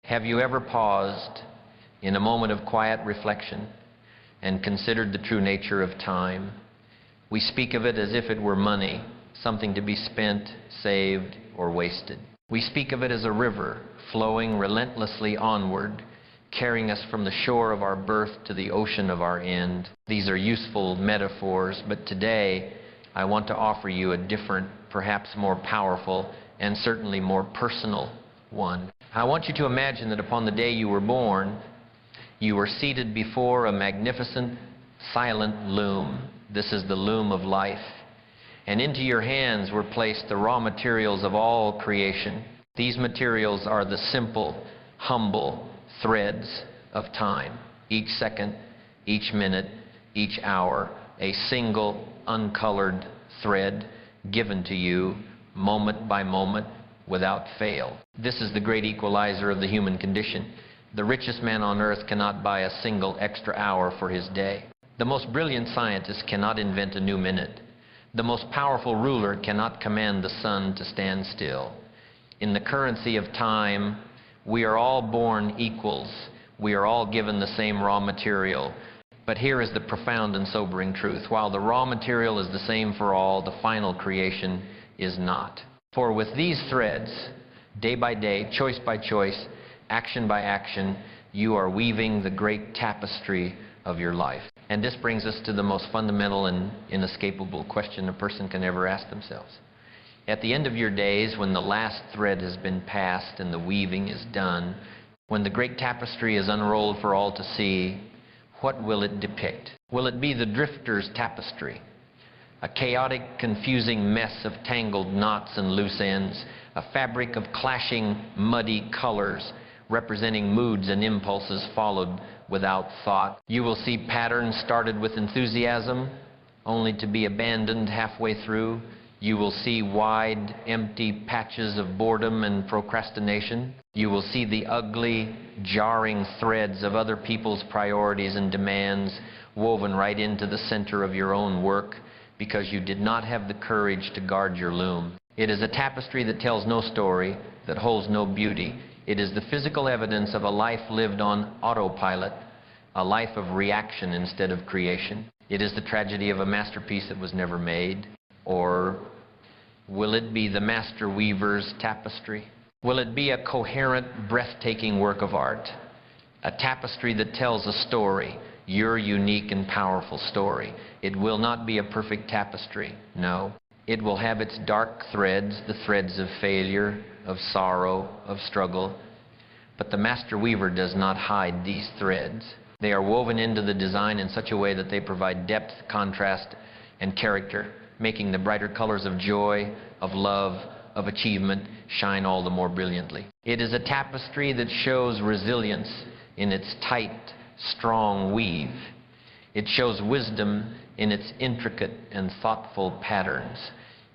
Have you ever paused in a moment of quiet reflection and considered the true nature of time? We speak of it as if it were money, something to be spent, saved, or wasted. We speak of it as a river flowing relentlessly onward, carrying us from the shore of our birth to the ocean of our end. These are useful metaphors, but today I want to offer you a different, perhaps more powerful, and certainly more personal one. I want you to imagine that upon the day you were born, you were seated before a magnificent, silent loom. This is the loom of life. And into your hands were placed the raw materials of all creation. These materials are the simple, humble threads of time. Each second, each minute, each hour, a single, uncolored thread given to you moment by moment without fail. This is the great equalizer of the human condition. The richest man on earth cannot buy a single extra hour for his day. The most brilliant scientist cannot invent a new minute. The most powerful ruler cannot command the sun to stand still. In the currency of time, we are all born equals. We are all given the same raw material. But here is the profound and sobering truth. While the raw material is the same for all, the final creation is not. For with these threads, day by day, choice by choice, action by action, you are weaving the great tapestry of your life. And this brings us to the most fundamental and inescapable question a person can ever ask themselves. At the end of your days, when the last thread has been passed and the weaving is done, when the great tapestry is unrolled for all to see, what will it depict? Will it be the drifter's tapestry? A chaotic, confusing mess of tangled knots and loose ends, a fabric of clashing, muddy colors, representing moods and impulses followed without thought. You will see patterns started with enthusiasm, only to be abandoned halfway through. You will see wide, empty patches of boredom and procrastination. You will see the ugly, jarring threads of other people's priorities and demands woven right into the center of your own work because you did not have the courage to guard your loom. It is a tapestry that tells no story, that holds no beauty. It is the physical evidence of a life lived on autopilot, a life of reaction instead of creation. It is the tragedy of a masterpiece that was never made. Or will it be the master weaver's tapestry? Will it be a coherent, breathtaking work of art? A tapestry that tells a story, your unique and powerful story. It will not be a perfect tapestry, no. It will have its dark threads, the threads of failure, of sorrow, of struggle. But the master weaver does not hide these threads. They are woven into the design in such a way that they provide depth, contrast, and character, making the brighter colors of joy, of love, of achievement shine all the more brilliantly. It is a tapestry that shows resilience in its tight, strong weave. It shows wisdom in its intricate and thoughtful patterns.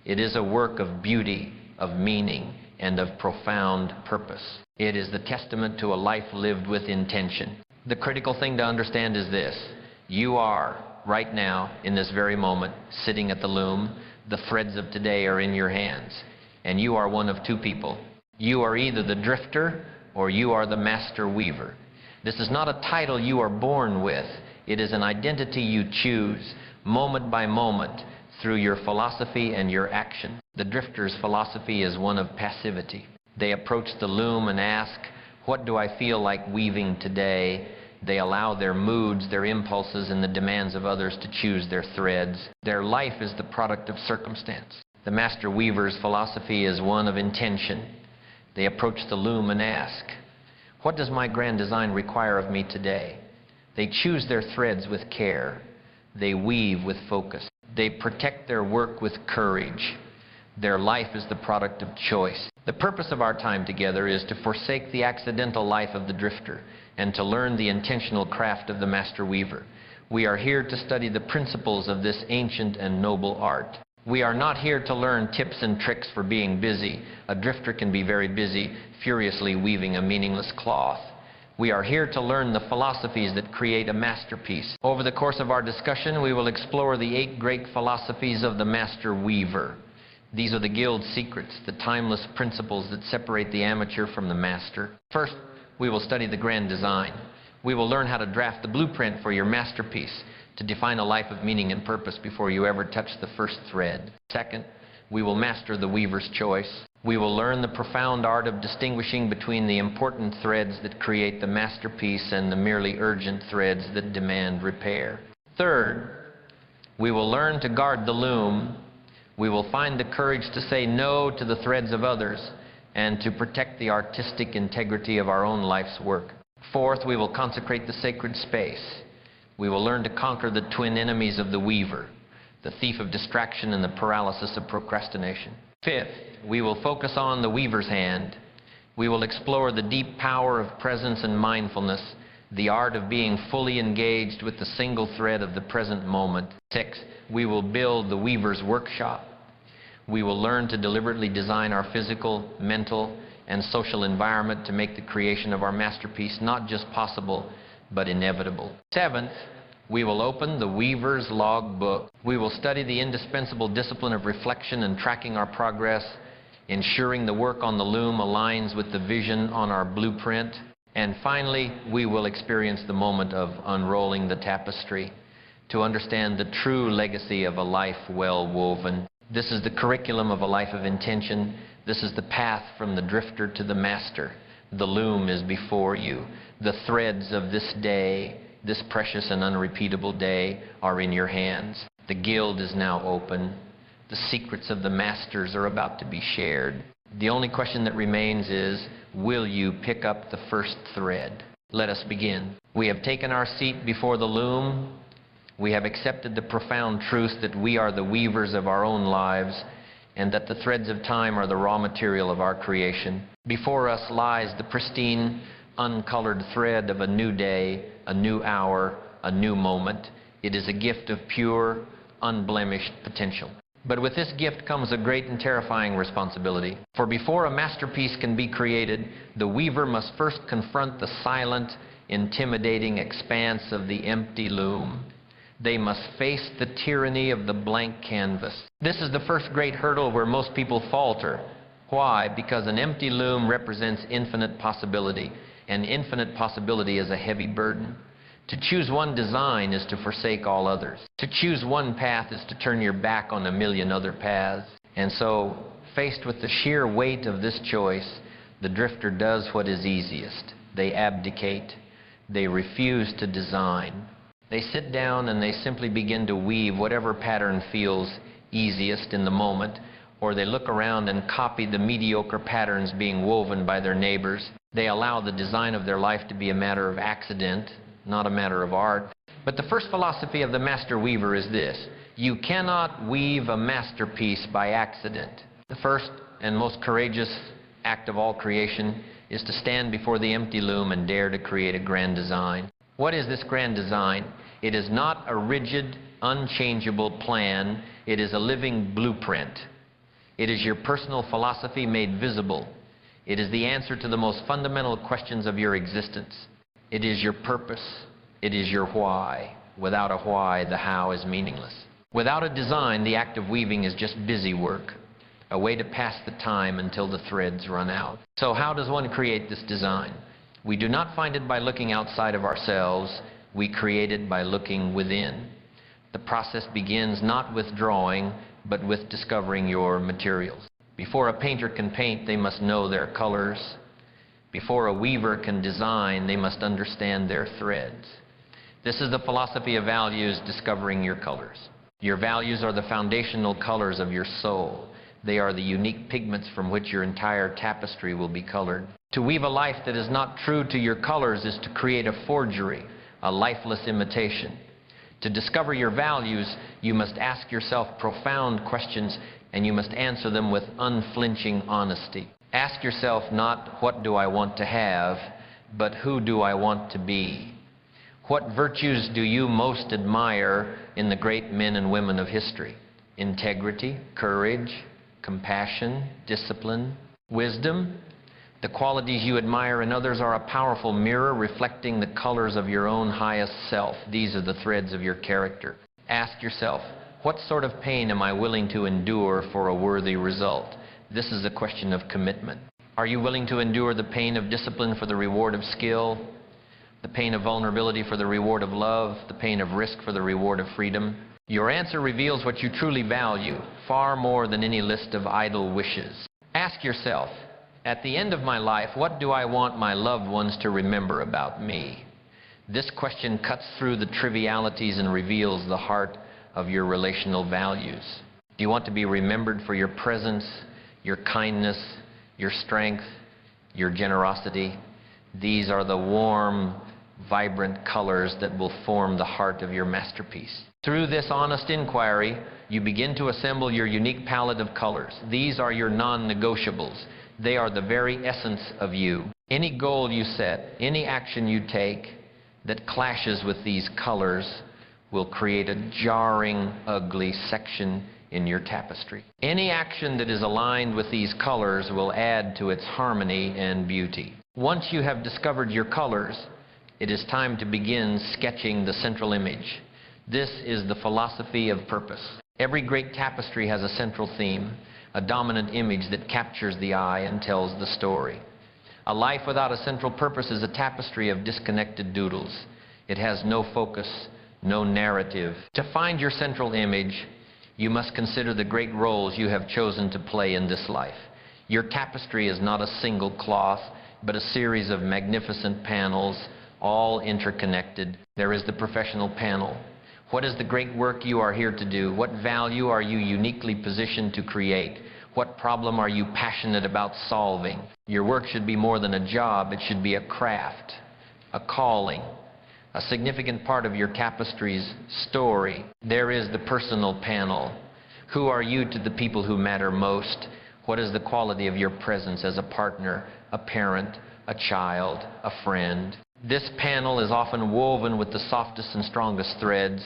It is a work of beauty, of meaning, and of profound purpose. It is the testament to a life lived with intention. The critical thing to understand is this: you are, right now, in this very moment, sitting at the loom. The threads of today are in your hands, and you are one of two people. You are either the drifter or you are the master weaver. This is not a title you are born with. It is an identity you choose, moment by moment, through your philosophy and your action. The drifter's philosophy is one of passivity. They approach the loom and ask, what do I feel like weaving today? They allow their moods, their impulses, and the demands of others to choose their threads. Their life is the product of circumstance. The master weaver's philosophy is one of intention. They approach the loom and ask, what does my grand design require of me today? They choose their threads with care. They weave with focus. They protect their work with courage. Their life is the product of choice. The purpose of our time together is to forsake the accidental life of the drifter and to learn the intentional craft of the master weaver. We are here to study the principles of this ancient and noble art. We are not here to learn tips and tricks for being busy. A drifter can be very busy, furiously weaving a meaningless cloth. We are here to learn the philosophies that create a masterpiece. Over the course of our discussion, we will explore the 8 great philosophies of the master weaver. These are the guild secrets, the timeless principles that separate the amateur from the master. First, we will study the grand design. We will learn how to draft the blueprint for your masterpiece, to define a life of meaning and purpose before you ever touch the first thread. Second, we will master the weaver's choice. We will learn the profound art of distinguishing between the important threads that create the masterpiece and the merely urgent threads that demand repair. Third, we will learn to guard the loom. We will find the courage to say no to the threads of others and to protect the artistic integrity of our own life's work. Fourth, we will consecrate the sacred space. We will learn to conquer the twin enemies of the weaver, the thief of distraction and the paralysis of procrastination. Fifth, we will focus on the weaver's hand. We will explore the deep power of presence and mindfulness, the art of being fully engaged with the single thread of the present moment. Sixth, we will build the weaver's workshop. We will learn to deliberately design our physical, mental, and social environment to make the creation of our masterpiece not just possible, but inevitable. Seventh, we will open the weaver's logbook. We will study the indispensable discipline of reflection and tracking our progress, ensuring the work on the loom aligns with the vision on our blueprint. And finally, we will experience the moment of unrolling the tapestry to understand the true legacy of a life well woven. This is the curriculum of a life of intention. This is the path from the drifter to the master. The loom is before you. The threads of this day, this precious and unrepeatable day, are in your hands. The guild is now open. The secrets of the masters are about to be shared. The only question that remains is, will you pick up the first thread? Let us begin. We have taken our seat before the loom. We have accepted the profound truth that we are the weavers of our own lives and that the threads of time are the raw material of our creation. Before us lies the pristine, uncolored thread of a new day, a new hour, a new moment. It is a gift of pure, unblemished potential. But with this gift comes a great and terrifying responsibility. For before a masterpiece can be created, the weaver must first confront the silent, intimidating expanse of the empty loom. They must face the tyranny of the blank canvas. This is the first great hurdle where most people falter. Why? Because an empty loom represents infinite possibility, and infinite possibility is a heavy burden. To choose one design is to forsake all others. To choose one path is to turn your back on a million other paths. And so, faced with the sheer weight of this choice, the drifter does what is easiest. They abdicate. They refuse to design. They sit down and they simply begin to weave whatever pattern feels easiest in the moment, or they look around and copy the mediocre patterns being woven by their neighbors. They allow the design of their life to be a matter of accident, not a matter of art. But the first philosophy of the master weaver is this: you cannot weave a masterpiece by accident. The first and most courageous act of all creation is to stand before the empty loom and dare to create a grand design. What is this grand design? It is not a rigid, unchangeable plan. It is a living blueprint. It is your personal philosophy made visible. It is the answer to the most fundamental questions of your existence. It is your purpose. It is your why. Without a why, the how is meaningless. Without a design, the act of weaving is just busy work, a way to pass the time until the threads run out. So how does one create this design? We do not find it by looking outside of ourselves. We create it by looking within. The process begins not with drawing, but with discovering your materials. Before a painter can paint, they must know their colors. Before a weaver can design, they must understand their threads. This is the philosophy of values, discovering your colors. Your values are the foundational colors of your soul. They are the unique pigments from which your entire tapestry will be colored. To weave a life that is not true to your colors is to create a forgery, a lifeless imitation. To discover your values, you must ask yourself profound questions, and you must answer them with unflinching honesty. Ask yourself not, what do I want to have, but who do I want to be? What virtues do you most admire in the great men and women of history? Integrity, courage, compassion, discipline, wisdom. The qualities you admire in others are a powerful mirror reflecting the colors of your own highest self. These are the threads of your character. Ask yourself, what sort of pain am I willing to endure for a worthy result? This is a question of commitment. Are you willing to endure the pain of discipline for the reward of skill, the pain of vulnerability for the reward of love, the pain of risk for the reward of freedom? Your answer reveals what you truly value, far more than any list of idle wishes. Ask yourself, at the end of my life, what do I want my loved ones to remember about me? This question cuts through the trivialities and reveals the heart of your relational values. Do you want to be remembered for your presence, your kindness, your strength, your generosity? These are the warm, vibrant colors that will form the heart of your masterpiece. Through this honest inquiry, you begin to assemble your unique palette of colors. These are your non-negotiables. They are the very essence of you. Any goal you set, any action you take that clashes with these colors will create a jarring, ugly section in your tapestry. Any action that is aligned with these colors will add to its harmony and beauty. Once you have discovered your colors, it is time to begin sketching the central image. This is the philosophy of purpose. Every great tapestry has a central theme, a dominant image that captures the eye and tells the story. A life without a central purpose is a tapestry of disconnected doodles. It has no focus, no narrative. To find your central image, you must consider the great roles you have chosen to play in this life. Your tapestry is not a single cloth, but a series of magnificent panels, all interconnected. There is the professional panel. What is the great work you are here to do? What value are you uniquely positioned to create? What problem are you passionate about solving? Your work should be more than a job. It should be a craft, a calling, a significant part of your tapestry's story. There is the personal panel. Who are you to the people who matter most? What is the quality of your presence as a partner, a parent, a child, a friend? This panel is often woven with the softest and strongest threads,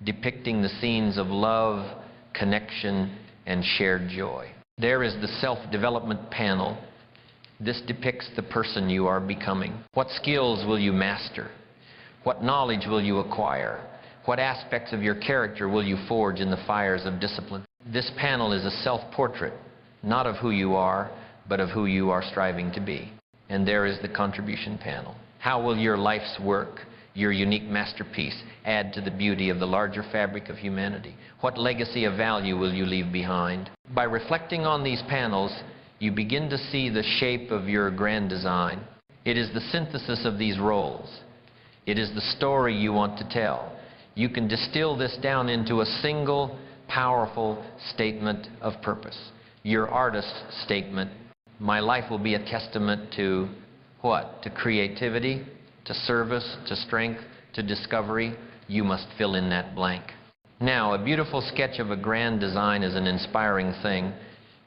depicting the scenes of love, connection, and shared joy. There is the self-development panel. This depicts the person you are becoming. What skills will you master? What knowledge will you acquire? What aspects of your character will you forge in the fires of discipline? This panel is a self-portrait, not of who you are, but of who you are striving to be. And there is the contribution panel. How will your life's work, your unique masterpiece, add to the beauty of the larger fabric of humanity? What legacy of value will you leave behind? By reflecting on these panels, you begin to see the shape of your grand design. It is the synthesis of these roles. It is the story you want to tell. You can distill this down into a single, powerful statement of purpose. Your artist's statement. My life will be a testament to what? To creativity, to service, to strength, to discovery. You must fill in that blank. Now, a beautiful sketch of a grand design is an inspiring thing,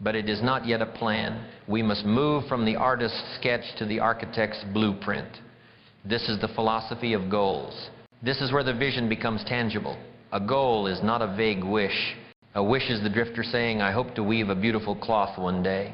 but it is not yet a plan. We must move from the artist's sketch to the architect's blueprint. This is the philosophy of goals. This is where the vision becomes tangible. A goal is not a vague wish. A wish is the drifter saying, I hope to weave a beautiful cloth one day.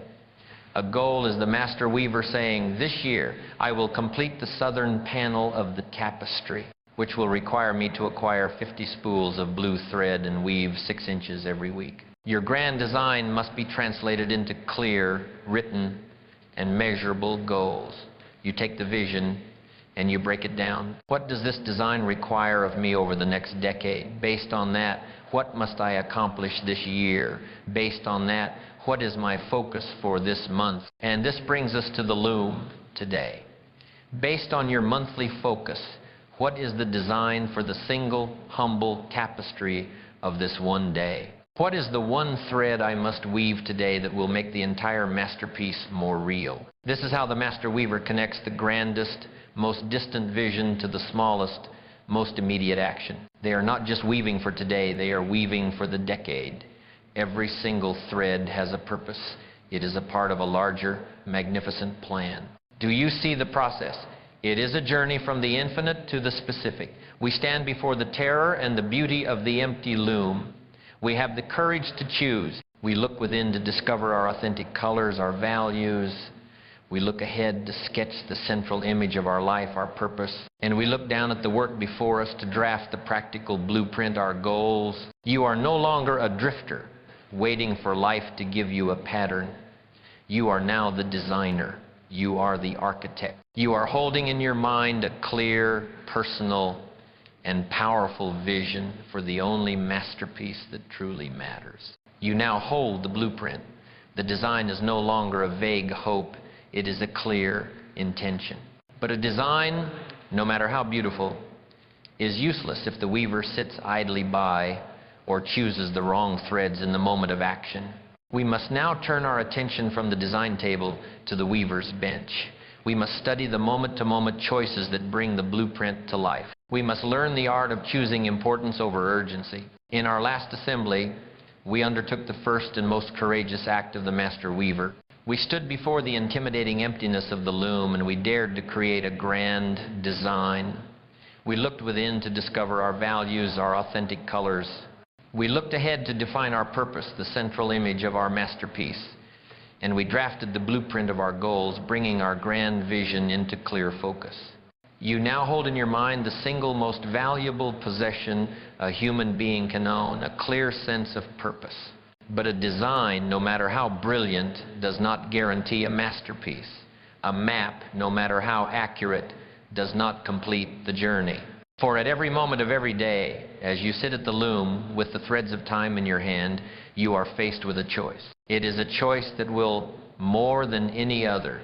A goal is the master weaver saying, this year I will complete the southern panel of the tapestry, which will require me to acquire 50 spools of blue thread and weave 6 inches every week. Your grand design must be translated into clear, written, and measurable goals. You take the vision and you break it down. What does this design require of me over the next decade? Based on that, what must I accomplish this year? Based on that, what is my focus for this month? And this brings us to the loom today. Based on your monthly focus, what is the design for the single, humble tapestry of this one day? What is the one thread I must weave today that will make the entire masterpiece more real? This is how the master weaver connects the grandest, most distant vision to the smallest, most immediate action. They are not just weaving for today, they are weaving for the decade. Every single thread has a purpose. It is a part of a larger, magnificent plan. Do you see the process? It is a journey from the infinite to the specific. We stand before the terror and the beauty of the empty loom. We have the courage to choose. We look within to discover our authentic colors, our values. We look ahead to sketch the central image of our life, our purpose. And we look down at the work before us to draft the practical blueprint, our goals. You are no longer a drifter, waiting for life to give you a pattern. You are now the designer. You are the architect. You are holding in your mind a clear, personal, and powerful vision for the only masterpiece that truly matters. You now hold the blueprint. The design is no longer a vague hope. It is a clear intention. But a design, no matter how beautiful, is useless if the weaver sits idly by or chooses the wrong threads in the moment of action. We must now turn our attention from the design table to the weaver's bench. We must study the moment-to-moment choices that bring the blueprint to life. We must learn the art of choosing importance over urgency. In our last assembly, we undertook the first and most courageous act of the master weaver. We stood before the intimidating emptiness of the loom, and we dared to create a grand design. We looked within to discover our values, our authentic colors. We looked ahead to define our purpose, the central image of our masterpiece. And we drafted the blueprint of our goals, bringing our grand vision into clear focus. You now hold in your mind the single most valuable possession a human being can own, a clear sense of purpose. But a design, no matter how brilliant, does not guarantee a masterpiece. A map, no matter how accurate, does not complete the journey. For at every moment of every day, as you sit at the loom with the threads of time in your hand, you are faced with a choice. It is a choice that will, more than any other,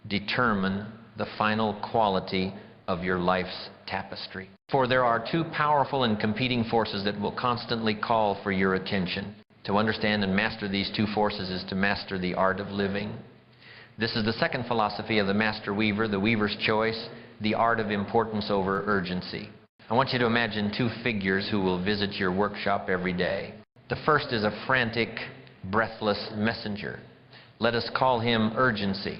determine the final quality of your life's tapestry. For there are two powerful and competing forces that will constantly call for your attention. To understand and master these two forces is to master the art of living. This is the second philosophy of the master weaver, the weaver's choice, the art of importance over urgency. I want you to imagine two figures who will visit your workshop every day. The first is a frantic, breathless messenger. Let us call him urgency.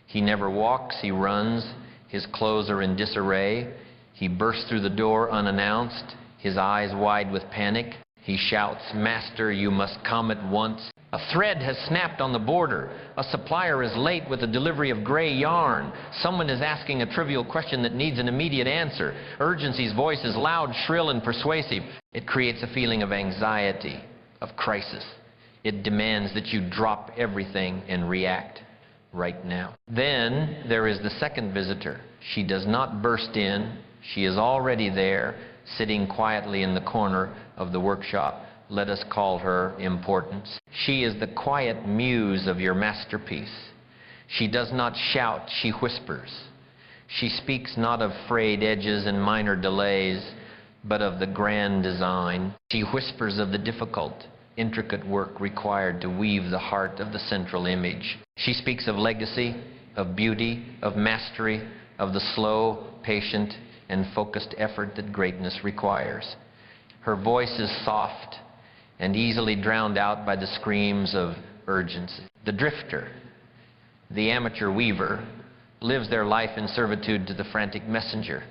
He never walks, he runs. His clothes are in disarray. He bursts through the door unannounced, his eyes wide with panic. He shouts, "Master, you must come at once." A thread has snapped on the border. A supplier is late with the delivery of gray yarn. Someone is asking a trivial question that needs an immediate answer. Urgency's voice is loud, shrill, and persuasive. It creates a feeling of anxiety, of crisis. It demands that you drop everything and react right now. Then there is the second visitor. She does not burst in. She is already there, sitting quietly in the corner of the workshop. Let us call her importance. She is the quiet muse of your masterpiece. She does not shout, she whispers. She speaks not of frayed edges and minor delays, but of the grand design. She whispers of the difficult, intricate work required to weave the heart of the central image. She speaks of legacy, of beauty, of mastery, of the slow, patient, and focused effort that greatness requires. Her voice is soft and easily drowned out by the screams of urgency. The drifter, the amateur weaver, lives their life in servitude to the frantic messenger.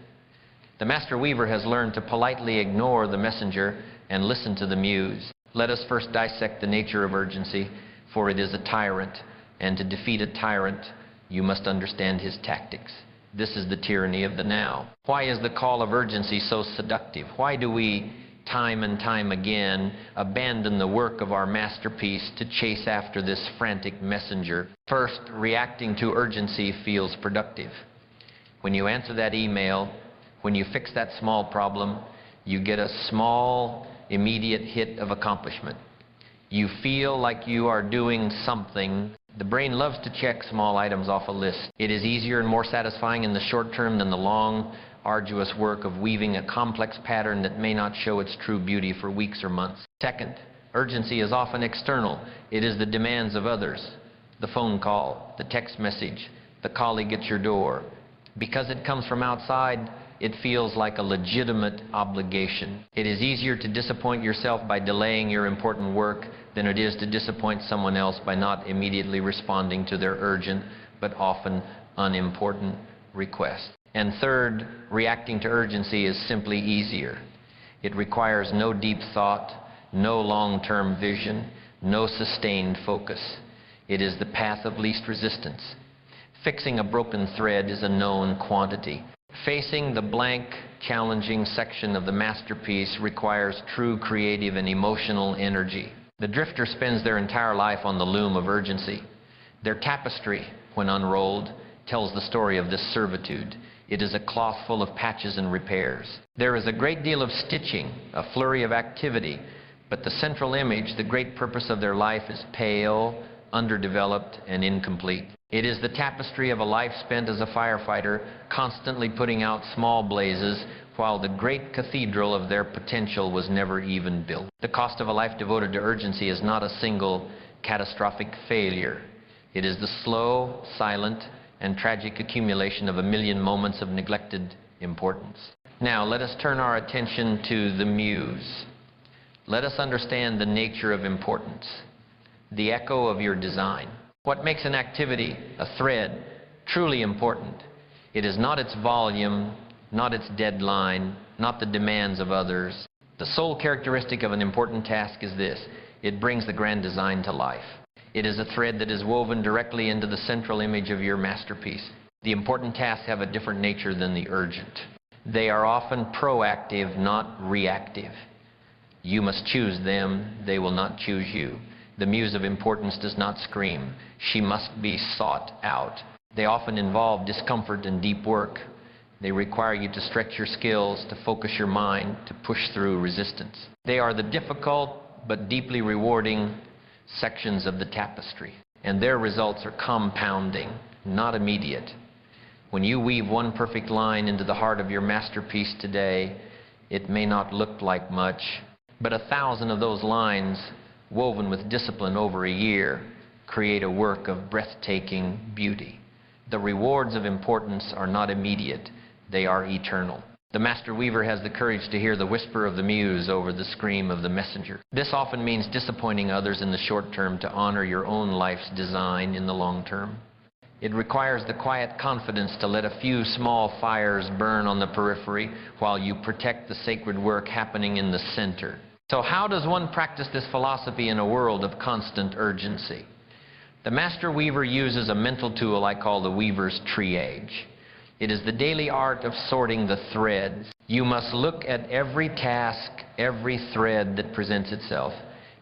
The master weaver has learned to politely ignore the messenger and listen to the muse. Let us first dissect the nature of urgency, for it is a tyrant, and to defeat a tyrant, you must understand his tactics. This is the tyranny of the now. Why is the call of urgency so seductive? Why do we, time and time again, abandon the work of our masterpiece to chase after this frantic messenger? First, reacting to urgency feels productive. When you answer that email, when you fix that small problem, you get a small, immediate hit of accomplishment. You feel like you are doing something. The brain loves to check small items off a list. It is easier and more satisfying in the short term than the long, arduous work of weaving a complex pattern that may not show its true beauty for weeks or months. Second, urgency is often external. It is the demands of others. The phone call, the text message, the colleague at your door. Because it comes from outside, it feels like a legitimate obligation. It is easier to disappoint yourself by delaying your important work than it is to disappoint someone else by not immediately responding to their urgent but often unimportant request. And third, reacting to urgency is simply easier. It requires no deep thought, no long-term vision, no sustained focus. It is the path of least resistance. Fixing a broken thread is a known quantity. Facing the blank, challenging section of the masterpiece requires true creative and emotional energy. The drifter spends their entire life on the loom of urgency. Their tapestry, when unrolled, tells the story of this servitude. It is a cloth full of patches and repairs. There is a great deal of stitching, a flurry of activity, but the central image, the great purpose of their life, is pale, underdeveloped, and incomplete. It is the tapestry of a life spent as a firefighter, constantly putting out small blazes, while the great cathedral of their potential was never even built. The cost of a life devoted to urgency is not a single catastrophic failure. It is the slow, silent, and tragic accumulation of a million moments of neglected importance. Now, let us turn our attention to the muse. Let us understand the nature of importance, the echo of your design. What makes an activity, a thread, truly important? It is not its volume, not its deadline, not the demands of others. The sole characteristic of an important task is this: it brings the grand design to life. It is a thread that is woven directly into the central image of your masterpiece. The important tasks have a different nature than the urgent. They are often proactive, not reactive. You must choose them, they will not choose you. The muse of importance does not scream. She must be sought out. They often involve discomfort and deep work. They require you to stretch your skills, to focus your mind, to push through resistance. They are the difficult but deeply rewarding sections of the tapestry, and their results are compounding, not immediate. When you weave one perfect line into the heart of your masterpiece today, it may not look like much, but 1,000 of those lines, woven with discipline over a year, create a work of breathtaking beauty. The rewards of importance are not immediate, they are eternal. The master weaver has the courage to hear the whisper of the muse over the scream of the messenger. This often means disappointing others in the short term to honor your own life's design in the long term. It requires the quiet confidence to let a few small fires burn on the periphery while you protect the sacred work happening in the center. So how does one practice this philosophy in a world of constant urgency? The master weaver uses a mental tool I call the weaver's triage. It is the daily art of sorting the threads. You must look at every task, every thread that presents itself,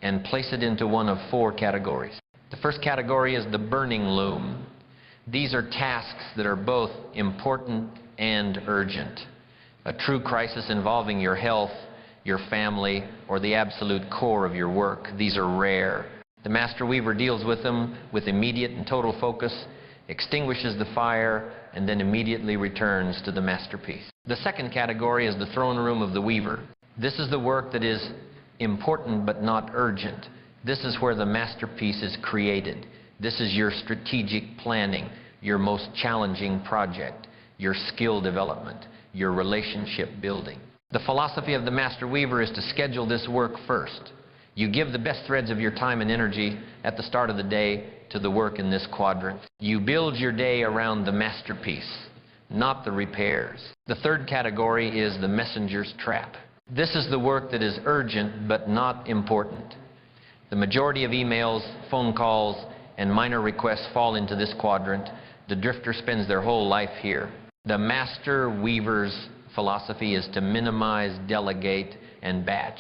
and place it into one of 4 categories. The first category is the burning loom. These are tasks that are both important and urgent. A true crisis involving your health, your family, or the absolute core of your work. These are rare. The master weaver deals with them with immediate and total focus, extinguishes the fire, and then immediately returns to the masterpiece. The second category is the throne room of the weaver. This is the work that is important but not urgent. This is where the masterpiece is created. This is your strategic planning, your most challenging project, your skill development, your relationship building. The philosophy of the master weaver is to schedule this work first. You give the best threads of your time and energy at the start of the day to the work in this quadrant. You build your day around the masterpiece, not the repairs. The third category is the messenger's trap. This is the work that is urgent but not important. The majority of emails, phone calls, and minor requests fall into this quadrant. The drifter spends their whole life here. The master weaver's philosophy is to minimize, delegate, and batch.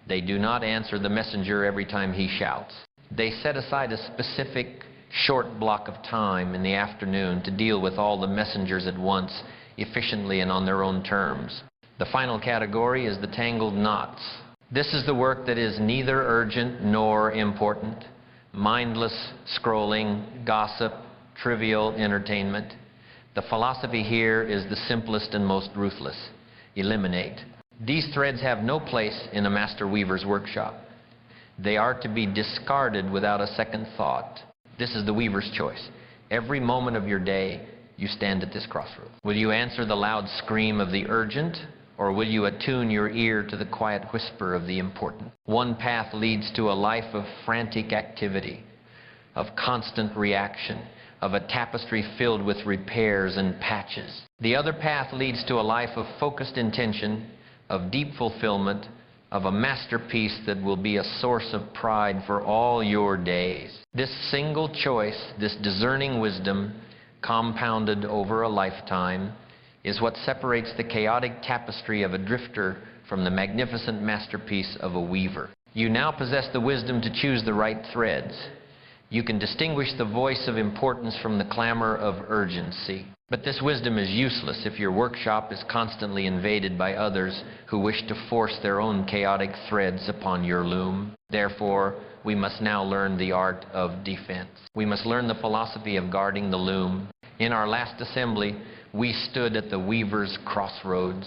They do not answer the messenger every time he shouts. They set aside a specific short block of time in the afternoon to deal with all the messengers at once, efficiently and on their own terms. The final category is the tangled knots. This is the work that is neither urgent nor important. Mindless scrolling, gossip, trivial entertainment. The philosophy here is the simplest and most ruthless. Eliminate. These threads have no place in a master weaver's workshop. They are to be discarded without a second thought. This is the weaver's choice. Every moment of your day, you stand at this crossroads. Will you answer the loud scream of the urgent, or will you attune your ear to the quiet whisper of the important? One path leads to a life of frantic activity, of constant reaction, of a tapestry filled with repairs and patches. The other path leads to a life of focused intention, of deep fulfillment, of a masterpiece that will be a source of pride for all your days. This single choice, this discerning wisdom, compounded over a lifetime, is what separates the chaotic tapestry of a drifter from the magnificent masterpiece of a weaver. You now possess the wisdom to choose the right threads. You can distinguish the voice of importance from the clamor of urgency. But this wisdom is useless if your workshop is constantly invaded by others who wish to force their own chaotic threads upon your loom. Therefore, we must now learn the art of defense. We must learn the philosophy of guarding the loom. In our last assembly, we stood at the weaver's crossroads.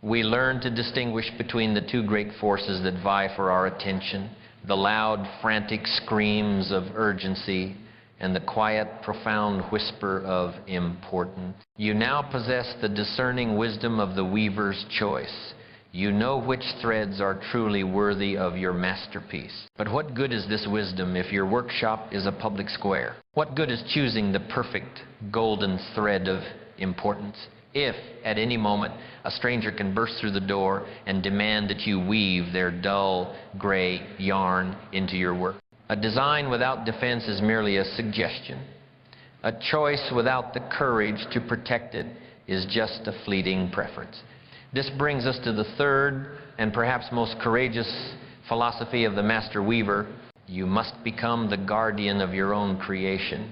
We learned to distinguish between the two great forces that vie for our attention, the loud, frantic screams of urgency and the quiet, profound whisper of importance. You now possess the discerning wisdom of the weaver's choice. You know which threads are truly worthy of your masterpiece. But what good is this wisdom if your workshop is a public square? What good is choosing the perfect golden thread of importance if, at any moment, a stranger can burst through the door and demand that you weave their dull, gray yarn into your work? A design without defense is merely a suggestion. A choice without the courage to protect it is just a fleeting preference. This brings us to the third and perhaps most courageous philosophy of the master weaver. You must become the guardian of your own creation.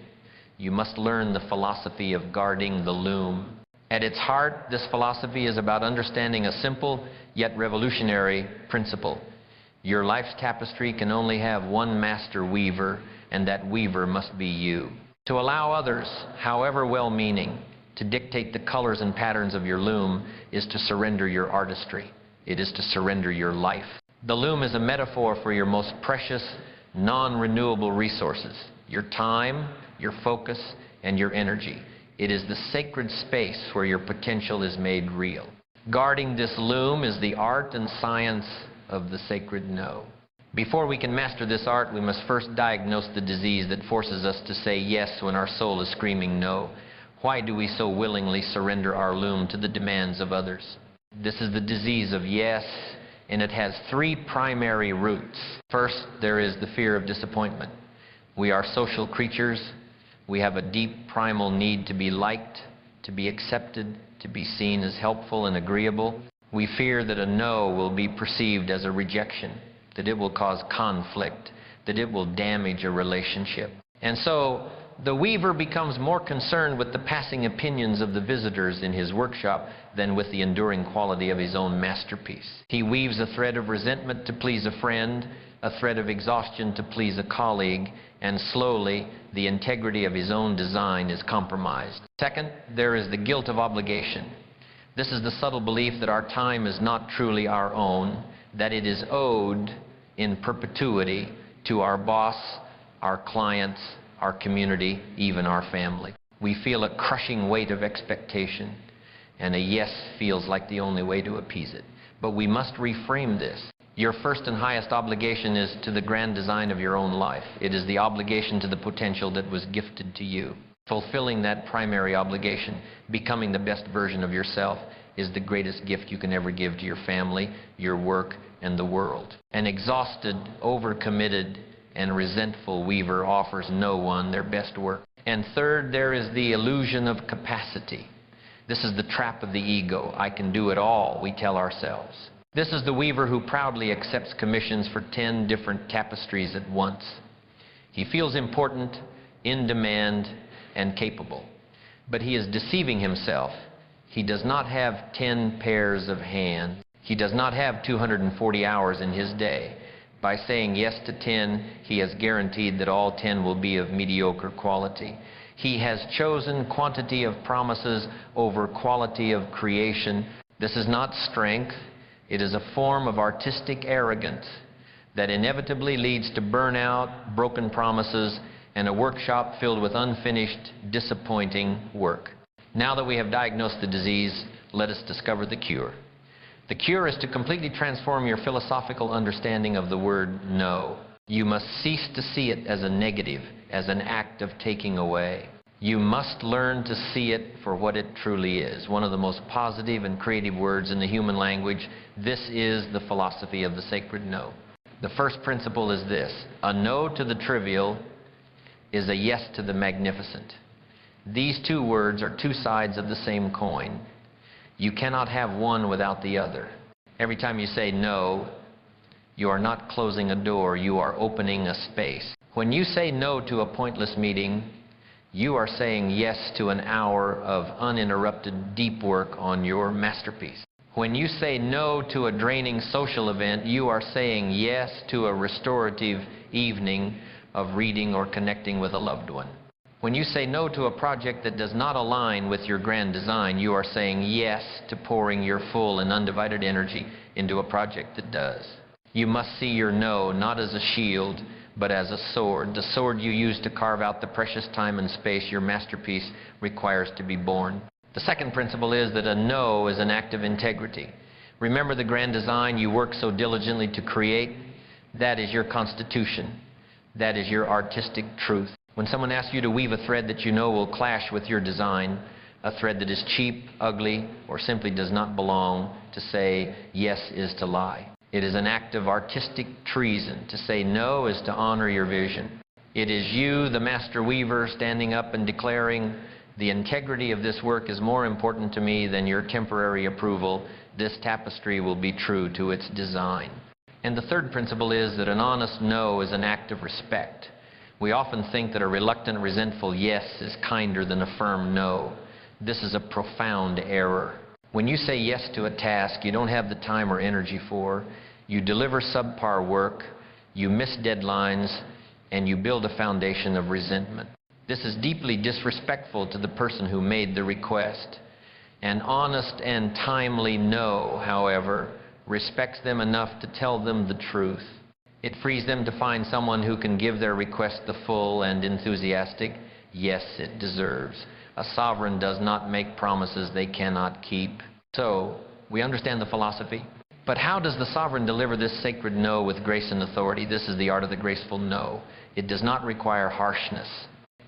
You must learn the philosophy of guarding the loom. At its heart, this philosophy is about understanding a simple yet revolutionary principle. Your life's tapestry can only have one master weaver, and that weaver must be you. To allow others, however well-meaning, to dictate the colors and patterns of your loom is to surrender your artistry. It is to surrender your life. The loom is a metaphor for your most precious, non-renewable resources, your time, your focus, and your energy. It is the sacred space where your potential is made real. Guarding this loom is the art and science of the sacred no. Before we can master this art, we must first diagnose the disease that forces us to say yes when our soul is screaming no. Why do we so willingly surrender our loom to the demands of others? This is the disease of yes, and it has three primary roots. First, there is the fear of disappointment. We are social creatures. We have a deep primal need to be liked, to be accepted, to be seen as helpful and agreeable. We fear that a no will be perceived as a rejection, that it will cause conflict, that it will damage a relationship. And so the weaver becomes more concerned with the passing opinions of the visitors in his workshop than with the enduring quality of his own masterpiece. He weaves a thread of resentment to please a friend, a thread of exhaustion to please a colleague, and slowly the integrity of his own design is compromised. Second, there is the guilt of obligation. This is the subtle belief that our time is not truly our own, that it is owed in perpetuity to our boss, our clients, our community, even our family. We feel a crushing weight of expectation, and a yes feels like the only way to appease it. But we must reframe this. Your first and highest obligation is to the grand design of your own life. It is the obligation to the potential that was gifted to you. Fulfilling that primary obligation, becoming the best version of yourself, is the greatest gift you can ever give to your family, your work, and the world. An exhausted, overcommitted, and resentful weaver offers no one their best work. And third, there is the illusion of capacity. This is the trap of the ego. I can do it all, we tell ourselves. This is the weaver who proudly accepts commissions for 10 different tapestries at once. He feels important, in demand, and capable. But he is deceiving himself. He does not have 10 pairs of hands. He does not have 240 hours in his day. By saying yes to 10, he has guaranteed that all 10 will be of mediocre quality. He has chosen quantity of promises over quality of creation. This is not strength. It is a form of artistic arrogance that inevitably leads to burnout, broken promises, and a workshop filled with unfinished, disappointing work. Now that we have diagnosed the disease, let us discover the cure. The cure is to completely transform your philosophical understanding of the word no. You must cease to see it as a negative, as an act of taking away. You must learn to see it for what it truly is. One of the most positive and creative words in the human language. This is the philosophy of the sacred no. The first principle is this: a no to the trivial is a yes to the magnificent. These two words are two sides of the same coin. You cannot have one without the other. Every time you say no, you are not closing a door, you are opening a space. When you say no to a pointless meeting, you are saying yes to an hour of uninterrupted deep work on your masterpiece. When you say no to a draining social event, you are saying yes to a restorative evening of reading or connecting with a loved one. When you say no to a project that does not align with your grand design, you are saying yes to pouring your full and undivided energy into a project that does. You must see your no not as a shield, but as a sword. The sword you use to carve out the precious time and space your masterpiece requires to be born. The second principle is that a no is an act of integrity. Remember the grand design you work so diligently to create? That is your constitution. That is your artistic truth. When someone asks you to weave a thread that you know will clash with your design, a thread that is cheap, ugly, or simply does not belong, to say yes is to lie. It is an act of artistic treason. To say no is to honor your vision. It is you, the master weaver, standing up and declaring, the integrity of this work is more important to me than your temporary approval. This tapestry will be true to its design. And the third principle is that an honest no is an act of respect. We often think that a reluctant, resentful yes is kinder than a firm no. This is a profound error. When you say yes to a task you don't have the time or energy for, you deliver subpar work, you miss deadlines, and you build a foundation of resentment. This is deeply disrespectful to the person who made the request. An honest and timely no, however, respects them enough to tell them the truth. It frees them to find someone who can give their request the full and enthusiastic yes it deserves. A sovereign does not make promises they cannot keep. So, we understand the philosophy. But how does the sovereign deliver this sacred no with grace and authority? This is the art of the graceful no. It does not require harshness.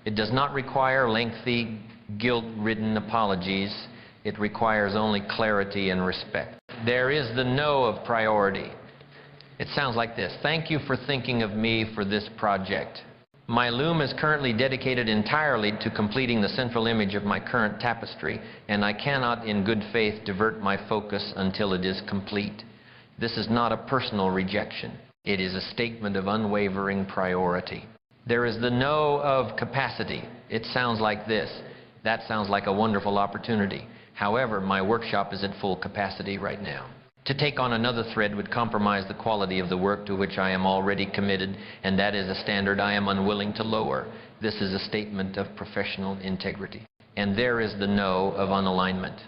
It does not require lengthy, guilt-ridden apologies. It requires only clarity and respect. There is the no of priority. It sounds like this. Thank you for thinking of me for this project. My loom is currently dedicated entirely to completing the central image of my current tapestry, and I cannot in good faith divert my focus until it is complete. This is not a personal rejection. It is a statement of unwavering priority. There is the no of capacity. It sounds like this. That sounds like a wonderful opportunity. However, my workshop is at full capacity right now. To take on another thread would compromise the quality of the work to which I am already committed, and that is a standard I am unwilling to lower. This is a statement of professional integrity. And there is the no of unalignment.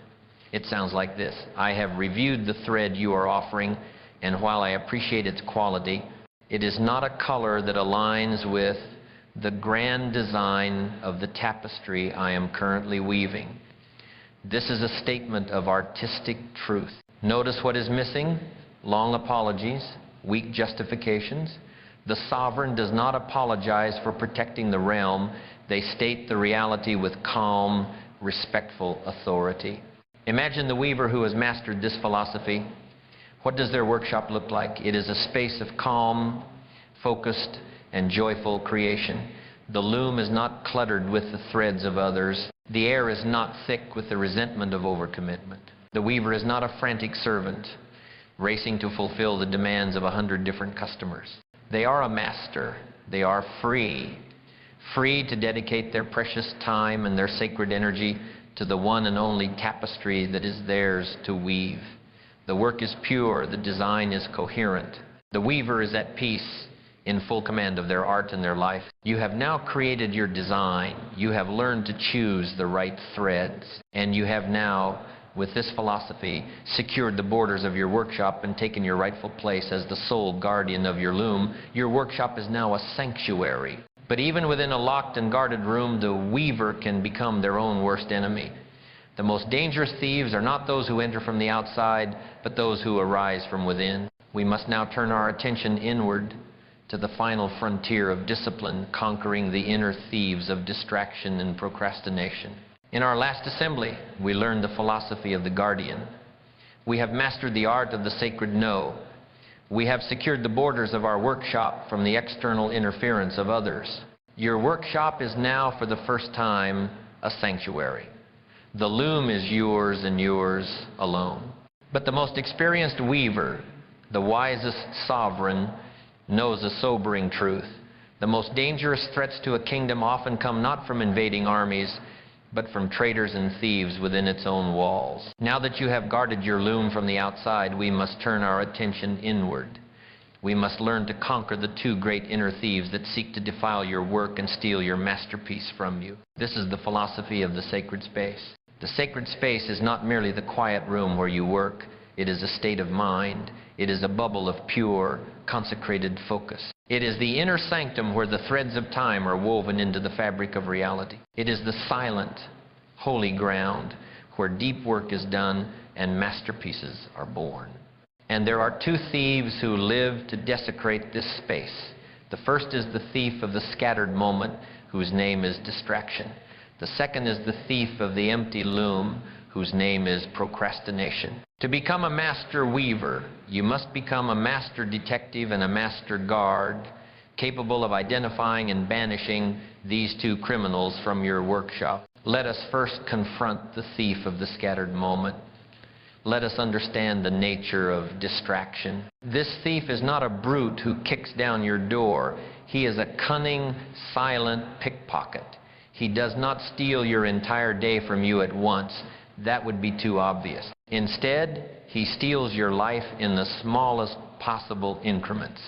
It sounds like this. I have reviewed the thread you are offering, and while I appreciate its quality, it is not a color that aligns with the grand design of the tapestry I am currently weaving. This is a statement of artistic truth. Notice what is missing: long apologies, weak justifications. The sovereign does not apologize for protecting the realm. They state the reality with calm, respectful authority. Imagine the weaver who has mastered this philosophy. What does their workshop look like? It is a space of calm, focused, and joyful creation. The loom is not cluttered with the threads of others. The air is not thick with the resentment of overcommitment. The weaver is not a frantic servant, racing to fulfill the demands of 100 different customers. They are a master. They are free to dedicate their precious time and their sacred energy to the one and only tapestry that is theirs to weave. The work is pure. The design is coherent. The weaver is at peace, in full command of their art and their life. You have now created your design. You have learned to choose the right threads. And you have now, with this philosophy, secured the borders of your workshop and taken your rightful place as the sole guardian of your loom. Your workshop is now a sanctuary. But even within a locked and guarded room, the weaver can become their own worst enemy. The most dangerous thieves are not those who enter from the outside, but those who arise from within. We must now turn our attention inward to the final frontier of discipline, conquering the inner thieves of distraction and procrastination. In our last assembly, we learned the philosophy of the guardian. We have mastered the art of the sacred no. We have secured the borders of our workshop from the external interference of others. Your workshop is now, for the first time, a sanctuary. The loom is yours and yours alone. But the most experienced weaver, the wisest sovereign, knows a sobering truth. The most dangerous threats to a kingdom often come not from invading armies, but from traitors and thieves within its own walls. Now that you have guarded your loom from the outside, we must turn our attention inward. We must learn to conquer the two great inner thieves that seek to defile your work and steal your masterpiece from you. This is the philosophy of the sacred space. The sacred space is not merely the quiet room where you work. It is a state of mind. It is a bubble of pure, consecrated focus. It is the inner sanctum where the threads of time are woven into the fabric of reality. It is the silent, holy ground where deep work is done and masterpieces are born. And there are two thieves who live to desecrate this space. The first is the thief of the scattered moment, whose name is distraction. The second is the thief of the empty loom, whose name is procrastination. To become a master weaver, you must become a master detective and a master guard, capable of identifying and banishing these two criminals from your workshop. Let us first confront the thief of the scattered moment. Let us understand the nature of distraction. This thief is not a brute who kicks down your door. He is a cunning, silent pickpocket. He does not steal your entire day from you at once. That would be too obvious. Instead, he steals your life in the smallest possible increments.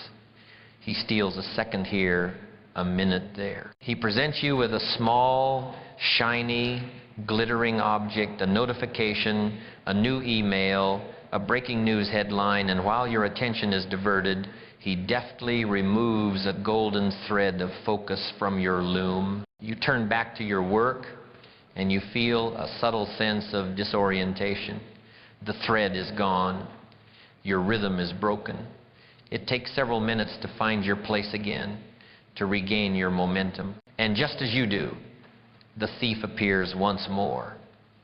He steals a second here, a minute there. He presents you with a small, shiny, glittering object, a notification, a new email, a breaking news headline, and while your attention is diverted, he deftly removes a golden thread of focus from your loom. You turn back to your work, and you feel a subtle sense of disorientation. The thread is gone. Your rhythm is broken. It takes several minutes to find your place again, to regain your momentum. And just as you do, the thief appears once more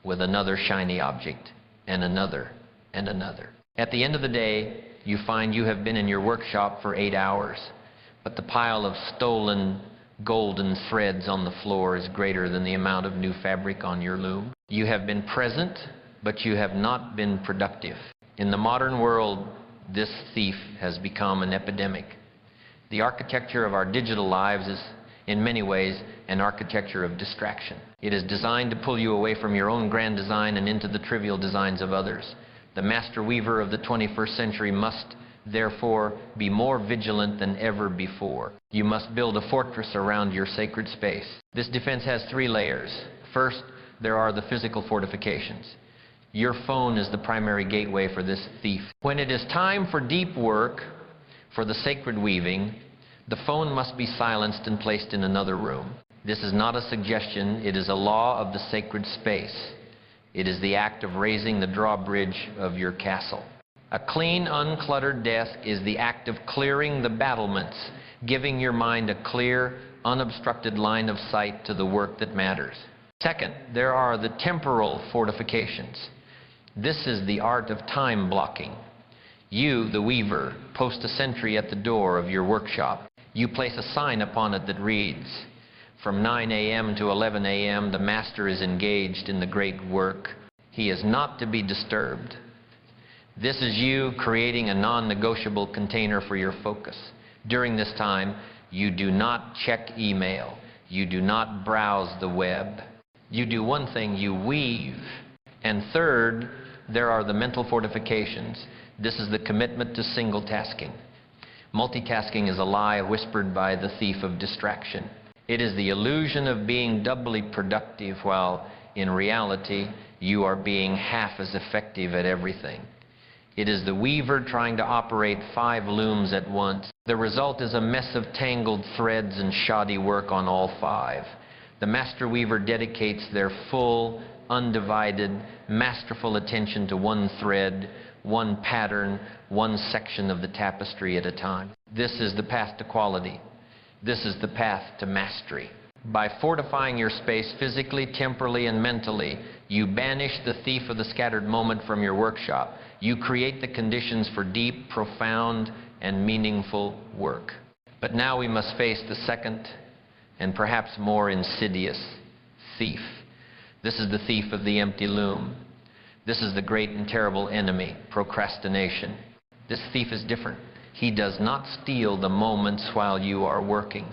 with another shiny object, and another, and another. At the end of the day, you find you have been in your workshop for 8 hours, but the pile of stolen golden threads on the floor is greater than the amount of new fabric on your loom. You have been present, but you have not been productive. In the modern world, this thief has become an epidemic. The architecture of our digital lives is, in many ways, an architecture of distraction. It is designed to pull you away from your own grand design and into the trivial designs of others. The master weaver of the 21st century must, therefore, be more vigilant than ever before. You must build a fortress around your sacred space. This defense has 3 layers. First, there are the physical fortifications. Your phone is the primary gateway for this thief. When it is time for deep work, for the sacred weaving, the phone must be silenced and placed in another room. This is not a suggestion, it is a law of the sacred space. It is the act of raising the drawbridge of your castle. A clean, uncluttered desk is the act of clearing the battlements, giving your mind a clear, unobstructed line of sight to the work that matters. Second, there are the temporal fortifications. This is the art of time blocking. You, the weaver, post a sentry at the door of your workshop. You place a sign upon it that reads, "From 9 a.m. to 11 a.m. the master is engaged in the great work. He is not to be disturbed." This is you creating a non-negotiable container for your focus. During this time, you do not check email. You do not browse the web. You do one thing, you weave. And third, there are the mental fortifications. This is the commitment to single tasking. Multitasking is a lie whispered by the thief of distraction. It is the illusion of being doubly productive while, in reality, you are being half as effective at everything. It is the weaver trying to operate 5 looms at once. The result is a mess of tangled threads and shoddy work on all 5. The master weaver dedicates their full, undivided, masterful attention to one thread, one pattern, one section of the tapestry at a time. This is the path to quality. This is the path to mastery. By fortifying your space physically, temporally, and mentally, you banish the thief of the scattered moment from your workshop. You create the conditions for deep, profound, and meaningful work. But now we must face the second and perhaps more insidious thief. This is the thief of the empty loom. This is the great and terrible enemy, procrastination. This thief is different. He does not steal the moments while you are working.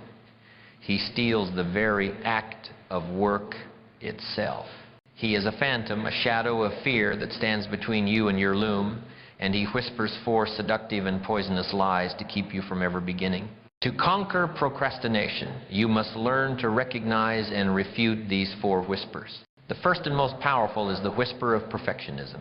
He steals the very act of work itself. He is a phantom, a shadow of fear that stands between you and your loom, and he whispers 4 seductive and poisonous lies to keep you from ever beginning. To conquer procrastination, you must learn to recognize and refute these 4 whispers. The first and most powerful is the whisper of perfectionism.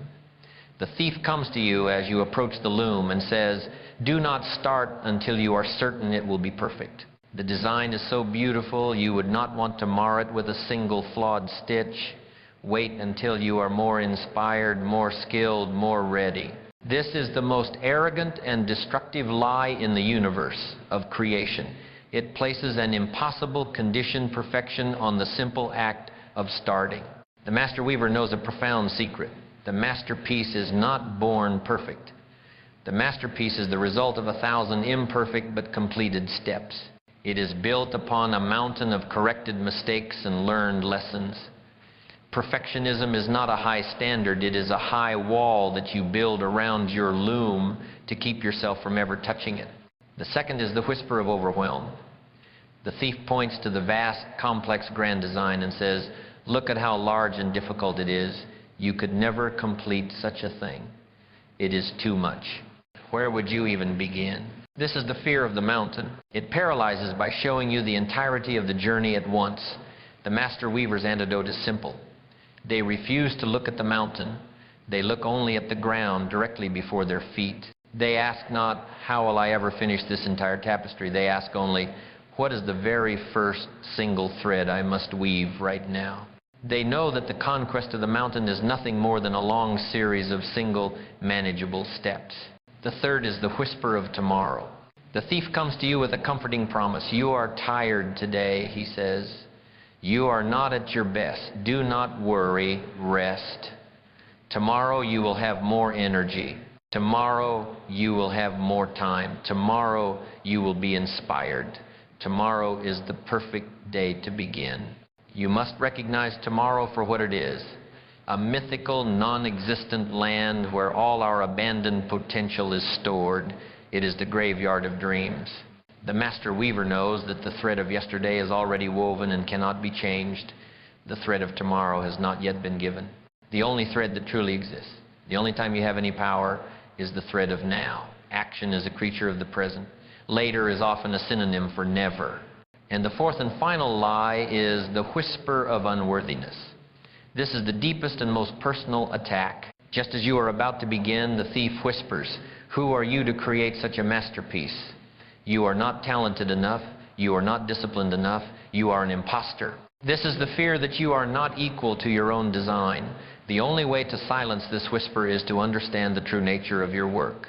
The thief comes to you as you approach the loom and says, "Do not start until you are certain it will be perfect. The design is so beautiful you would not want to mar it with a single flawed stitch. Wait until you are more inspired, more skilled, more ready." This is the most arrogant and destructive lie in the universe of creation. It places an impossible conditioned perfection on the simple act of starting. The master weaver knows a profound secret. The masterpiece is not born perfect. The masterpiece is the result of 1,000 imperfect but completed steps. It is built upon a mountain of corrected mistakes and learned lessons. Perfectionism is not a high standard, it is a high wall that you build around your loom to keep yourself from ever touching it. The second is the whisper of overwhelm. The thief points to the vast, complex grand design and says, "Look at how large and difficult it is. You could never complete such a thing. It is too much. Where would you even begin?" This is the fear of the mountain. It paralyzes by showing you the entirety of the journey at once. The master weaver's antidote is simple. They refuse to look at the mountain. They look only at the ground directly before their feet. They ask not, "How will I ever finish this entire tapestry?" They ask only, "What is the very first single thread I must weave right now?" They know that the conquest of the mountain is nothing more than a long series of single, manageable steps. The third is the whisper of tomorrow. The thief comes to you with a comforting promise. "You are tired today," he says. "You are not at your best. Do not worry. Rest. Tomorrow you will have more energy. Tomorrow you will have more time. Tomorrow you will be inspired. Tomorrow is the perfect day to begin." You must recognize tomorrow for what it is, a mythical, non-existent land where all our abandoned potential is stored. It is the graveyard of dreams. The master weaver knows that the thread of yesterday is already woven and cannot be changed. The thread of tomorrow has not yet been given. The only thread that truly exists, the only time you have any power, is the thread of now. Action is a creature of the present. Later is often a synonym for never. And the fourth and final lie is the whisper of unworthiness. This is the deepest and most personal attack. Just as you are about to begin, the thief whispers, "Who are you to create such a masterpiece? You are not talented enough. You are not disciplined enough. You are an imposter." This is the fear that you are not equal to your own design. The only way to silence this whisper is to understand the true nature of your work.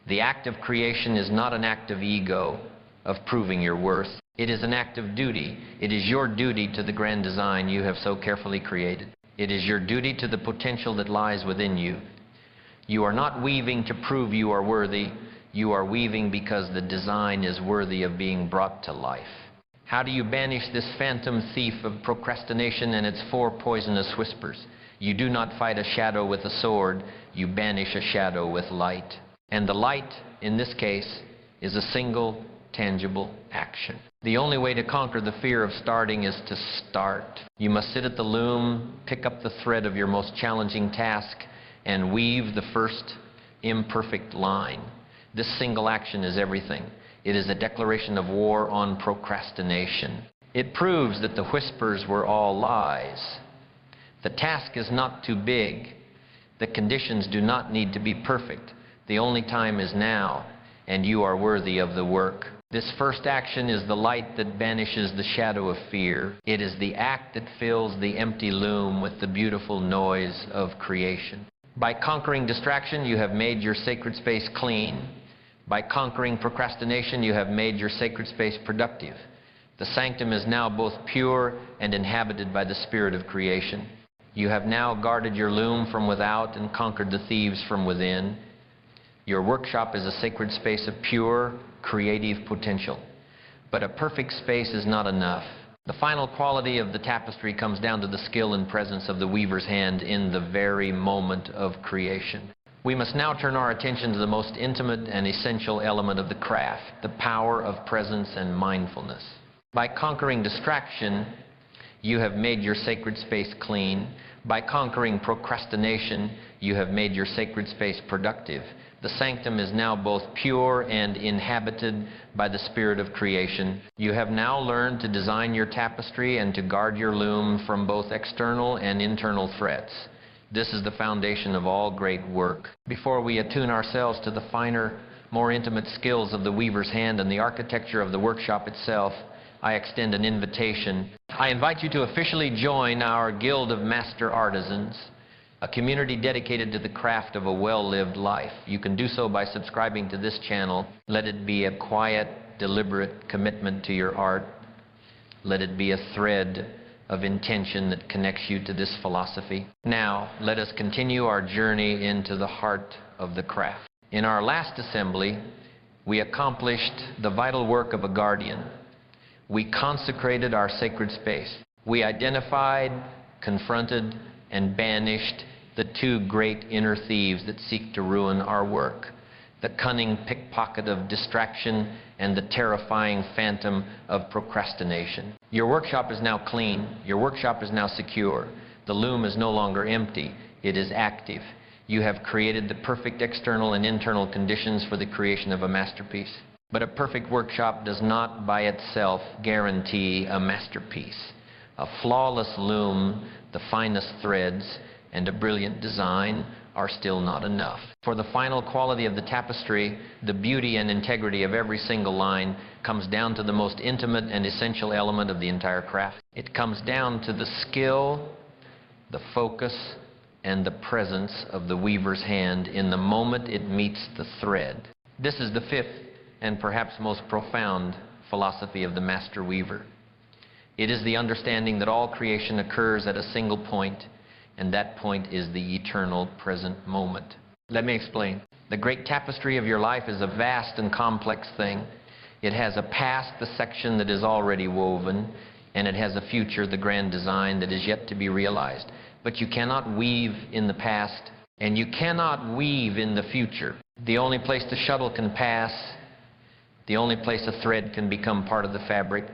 The act of creation is not an act of ego, of proving your worth. It is an act of duty. It is your duty to the grand design you have so carefully created. It is your duty to the potential that lies within you. You are not weaving to prove you are worthy. You are weaving because the design is worthy of being brought to life. How do you banish this phantom thief of procrastination and its 4 poisonous whispers? You do not fight a shadow with a sword. You banish a shadow with light. And the light, in this case, is a single, tangible action. The only way to conquer the fear of starting is to start. You must sit at the loom, pick up the thread of your most challenging task, and weave the first imperfect line. This single action is everything. It is a declaration of war on procrastination. It proves that the whispers were all lies. The task is not too big. The conditions do not need to be perfect. The only time is now, and you are worthy of the work. This first action is the light that banishes the shadow of fear. It is the act that fills the empty loom with the beautiful noise of creation. By conquering distraction, you have made your sacred space clean. By conquering procrastination, you have made your sacred space productive. The sanctum is now both pure and inhabited by the spirit of creation. You have now guarded your loom from without and conquered the thieves from within. Your workshop is a sacred space of pure, creative potential. But a perfect space is not enough. The final quality of the tapestry comes down to the skill and presence of the weaver's hand in the very moment of creation. We must now turn our attention to the most intimate and essential element of the craft, the power of presence and mindfulness. By conquering distraction, you have made your sacred space clean. By conquering procrastination, you have made your sacred space productive. The sanctum is now both pure and inhabited by the spirit of creation. You have now learned to design your tapestry and to guard your loom from both external and internal threats. This is the foundation of all great work. Before we attune ourselves to the finer, more intimate skills of the weaver's hand and the architecture of the workshop itself, I extend an invitation. I invite you to officially join our Guild of Master Artisans, a community dedicated to the craft of a well-lived life. You can do so by subscribing to this channel. Let it be a quiet, deliberate commitment to your art. Let it be a thread of intention that connects you to this philosophy. Now, let us continue our journey into the heart of the craft. In our last assembly, we accomplished the vital work of a guardian. We consecrated our sacred space. We identified, confronted, and banished the two great inner thieves that seek to ruin our work, the cunning pickpocket of distraction and the terrifying phantom of procrastination. Your workshop is now clean. Your workshop is now secure. The loom is no longer empty. It is active. You have created the perfect external and internal conditions for the creation of a masterpiece. But a perfect workshop does not by itself guarantee a masterpiece. A flawless loom, the finest threads, and a brilliant design are still not enough. For the final quality of the tapestry, the beauty and integrity of every single line comes down to the most intimate and essential element of the entire craft. It comes down to the skill, the focus, and the presence of the weaver's hand in the moment it meets the thread. This is the fifth and perhaps most profound philosophy of the master weaver. It is the understanding that all creation occurs at a single point, and that point is the eternal present moment. Let me explain. The great tapestry of your life is a vast and complex thing. It has a past, the section that is already woven, and it has a future, the grand design that is yet to be realized. But you cannot weave in the past, and you cannot weave in the future. The only place the shuttle can pass, the only place a thread can become part of the fabric,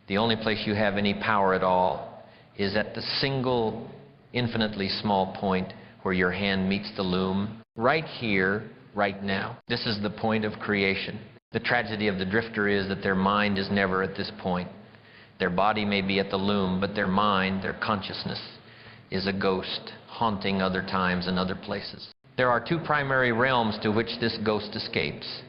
the only place you have any power at all is at the single, infinitely small point where your hand meets the loom. Right here, right now. This is the point of creation. The tragedy of the drifter is that their mind is never at this point. Their body may be at the loom, but their mind, their consciousness, is a ghost, haunting other times and other places. There are two primary realms to which this ghost escapes: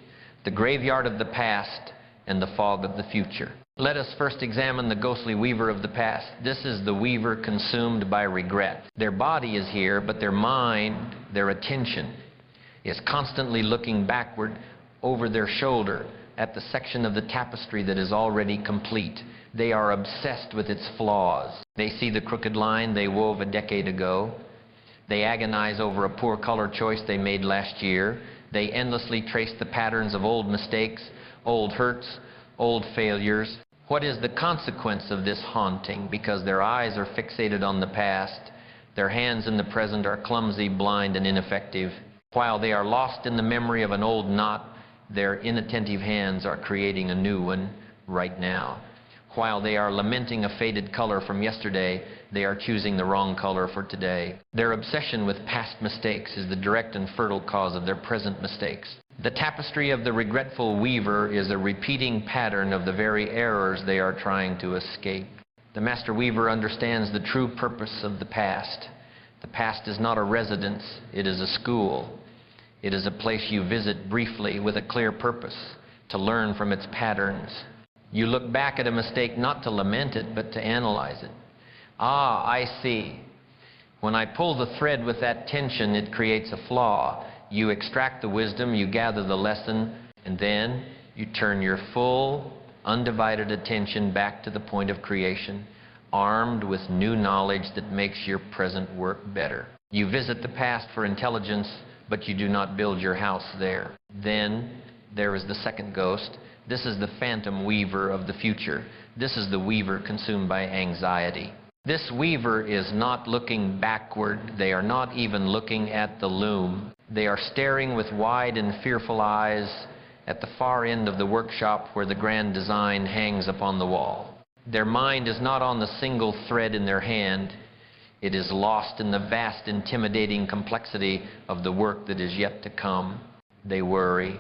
the graveyard of the past and the fog of the future. Let us first examine the ghostly weaver of the past. This is the weaver consumed by regret. Their body is here, but their mind, their attention, is constantly looking backward over their shoulder at the section of the tapestry that is already complete. They are obsessed with its flaws. They see the crooked line they wove a decade ago. They agonize over a poor color choice they made last year. They endlessly trace the patterns of old mistakes, old hurts, old failures. What is the consequence of this haunting? Because their eyes are fixated on the past, their hands in the present are clumsy, blind, and ineffective. While they are lost in the memory of an old knot, their inattentive hands are creating a new one right now. While they are lamenting a faded color from yesterday, they are choosing the wrong color for today. Their obsession with past mistakes is the direct and fertile cause of their present mistakes. The tapestry of the regretful weaver is a repeating pattern of the very errors they are trying to escape. The master weaver understands the true purpose of the past. The past is not a residence, it is a school. It is a place you visit briefly with a clear purpose, to learn from its patterns. You look back at a mistake not to lament it, but to analyze it. Ah, I see. When I pull the thread with that tension, it creates a flaw. You extract the wisdom, you gather the lesson, and then you turn your full, undivided attention back to the point of creation, armed with new knowledge that makes your present work better. You visit the past for intelligence, but you do not build your house there. Then there is the second ghost. This is the phantom weaver of the future. This is the weaver consumed by anxiety. This weaver is not looking backward. They are not even looking at the loom. They are staring with wide and fearful eyes at the far end of the workshop where the grand design hangs upon the wall. Their mind is not on the single thread in their hand. It is lost in the vast, intimidating complexity of the work that is yet to come. They worry.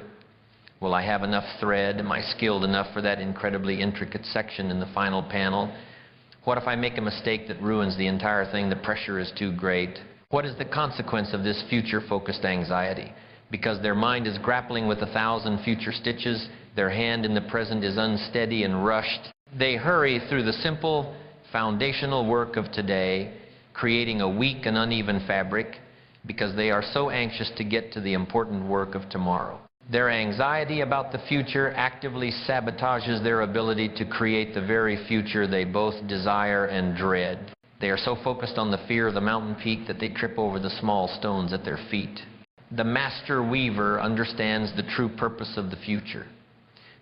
Will I have enough thread? Am I skilled enough for that incredibly intricate section in the final panel? What if I make a mistake that ruins the entire thing? The pressure is too great. What is the consequence of this future-focused anxiety? Because their mind is grappling with 1,000 future stitches, their hand in the present is unsteady and rushed. They hurry through the simple, foundational work of today, creating a weak and uneven fabric, because they are so anxious to get to the important work of tomorrow. Their anxiety about the future actively sabotages their ability to create the very future they both desire and dread. They are so focused on the fear of the mountain peak that they trip over the small stones at their feet. The master weaver understands the true purpose of the future.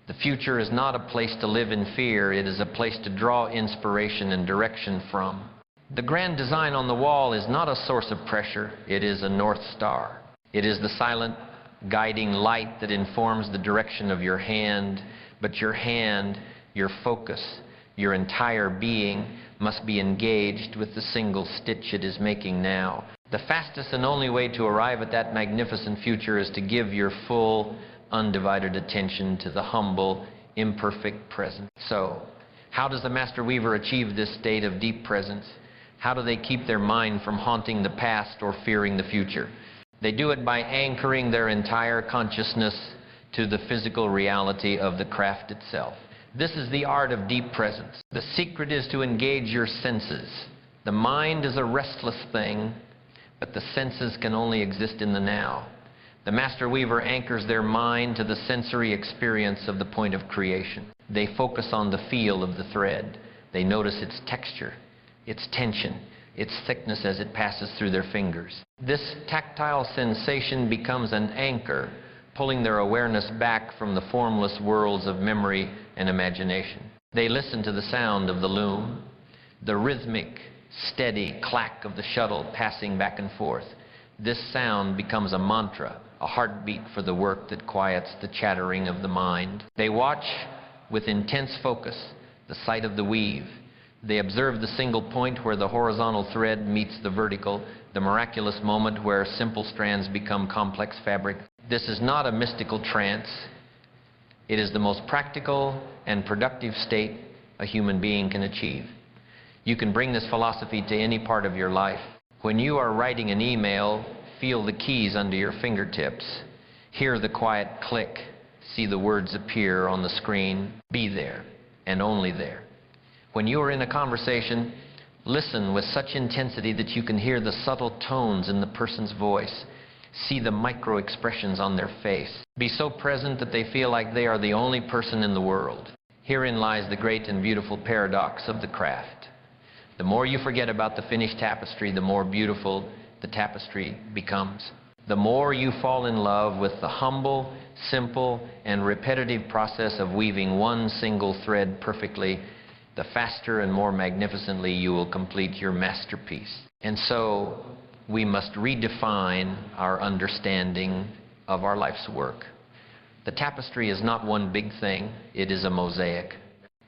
The future is not a place to live in fear. It is a place to draw inspiration and direction from. The grand design on the wall is not a source of pressure. It is a North Star. It is the silent, guiding light that informs the direction of your hand. But your hand, your focus, your entire being must be engaged with the single stitch it is making now. The fastest and only way to arrive at that magnificent future is to give your full, undivided attention to the humble, imperfect present. So, how does the master weaver achieve this state of deep presence? How do they keep their mind from haunting the past or fearing the future? They do it by anchoring their entire consciousness to the physical reality of the craft itself. This is the art of deep presence. The secret is to engage your senses. The mind is a restless thing, but the senses can only exist in the now. The master weaver anchors their mind to the sensory experience of the point of creation. They focus on the feel of the thread. They notice its texture, its tension, its thickness as it passes through their fingers. This tactile sensation becomes an anchor, pulling their awareness back from the formless worlds of memory and imagination. They listen to the sound of the loom, the rhythmic, steady clack of the shuttle passing back and forth. This sound becomes a mantra, a heartbeat for the work that quiets the chattering of the mind. They watch with intense focus the sight of the weave. They observe the single point where the horizontal thread meets the vertical, the miraculous moment where simple strands become complex fabric. This is not a mystical trance. It is the most practical and productive state a human being can achieve. You can bring this philosophy to any part of your life. When you are writing an email, feel the keys under your fingertips. Hear the quiet click. See the words appear on the screen. Be there, and only there. When you are in a conversation, listen with such intensity that you can hear the subtle tones in the person's voice. See the micro expressions on their face. Be so present that they feel like they are the only person in the world. Herein lies the great and beautiful paradox of the craft. The more you forget about the finished tapestry, the more beautiful the tapestry becomes. The more you fall in love with the humble, simple, and repetitive process of weaving one single thread perfectly, the faster and more magnificently you will complete your masterpiece. And so, we must redefine our understanding of our life's work. The tapestry is not one big thing. It is a mosaic.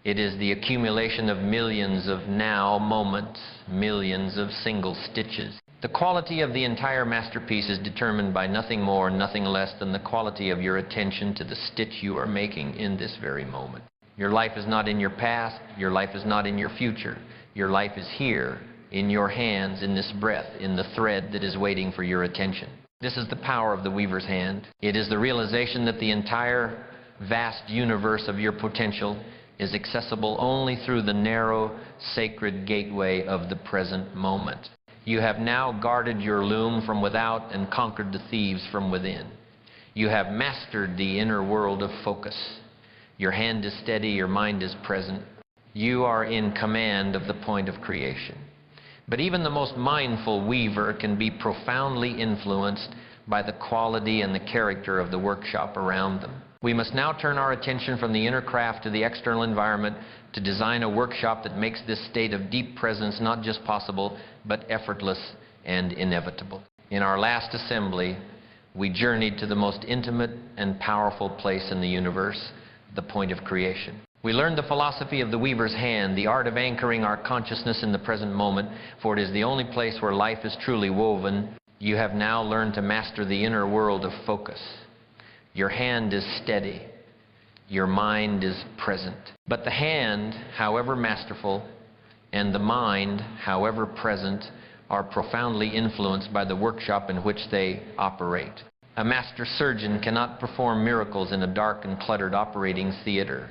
It is the accumulation of millions of now moments, millions of single stitches. The quality of the entire masterpiece is determined by nothing more, nothing less than the quality of your attention to the stitch you are making in this very moment. Your life is not in your past. Your life is not in your future. Your life is here, in your hands, in this breath, in the thread that is waiting for your attention. This is the power of the weaver's hand. It is the realization that the entire vast universe of your potential is accessible only through the narrow, sacred gateway of the present moment. You have now guarded your loom from without and conquered the thieves from within. You have mastered the inner world of focus. Your hand is steady, your mind is present. You are in command of the point of creation. But even the most mindful weaver can be profoundly influenced by the quality and the character of the workshop around them. We must now turn our attention from the inner craft to the external environment to design a workshop that makes this state of deep presence not just possible, but effortless and inevitable. In our last assembly, we journeyed to the most intimate and powerful place in the universe, the point of creation. We learned the philosophy of the weaver's hand, the art of anchoring our consciousness in the present moment, for it is the only place where life is truly woven. You have now learned to master the inner world of focus. Your hand is steady. Your mind is present. But the hand, however masterful, and the mind, however present, are profoundly influenced by the workshop in which they operate. A master surgeon cannot perform miracles in a dark and cluttered operating theater.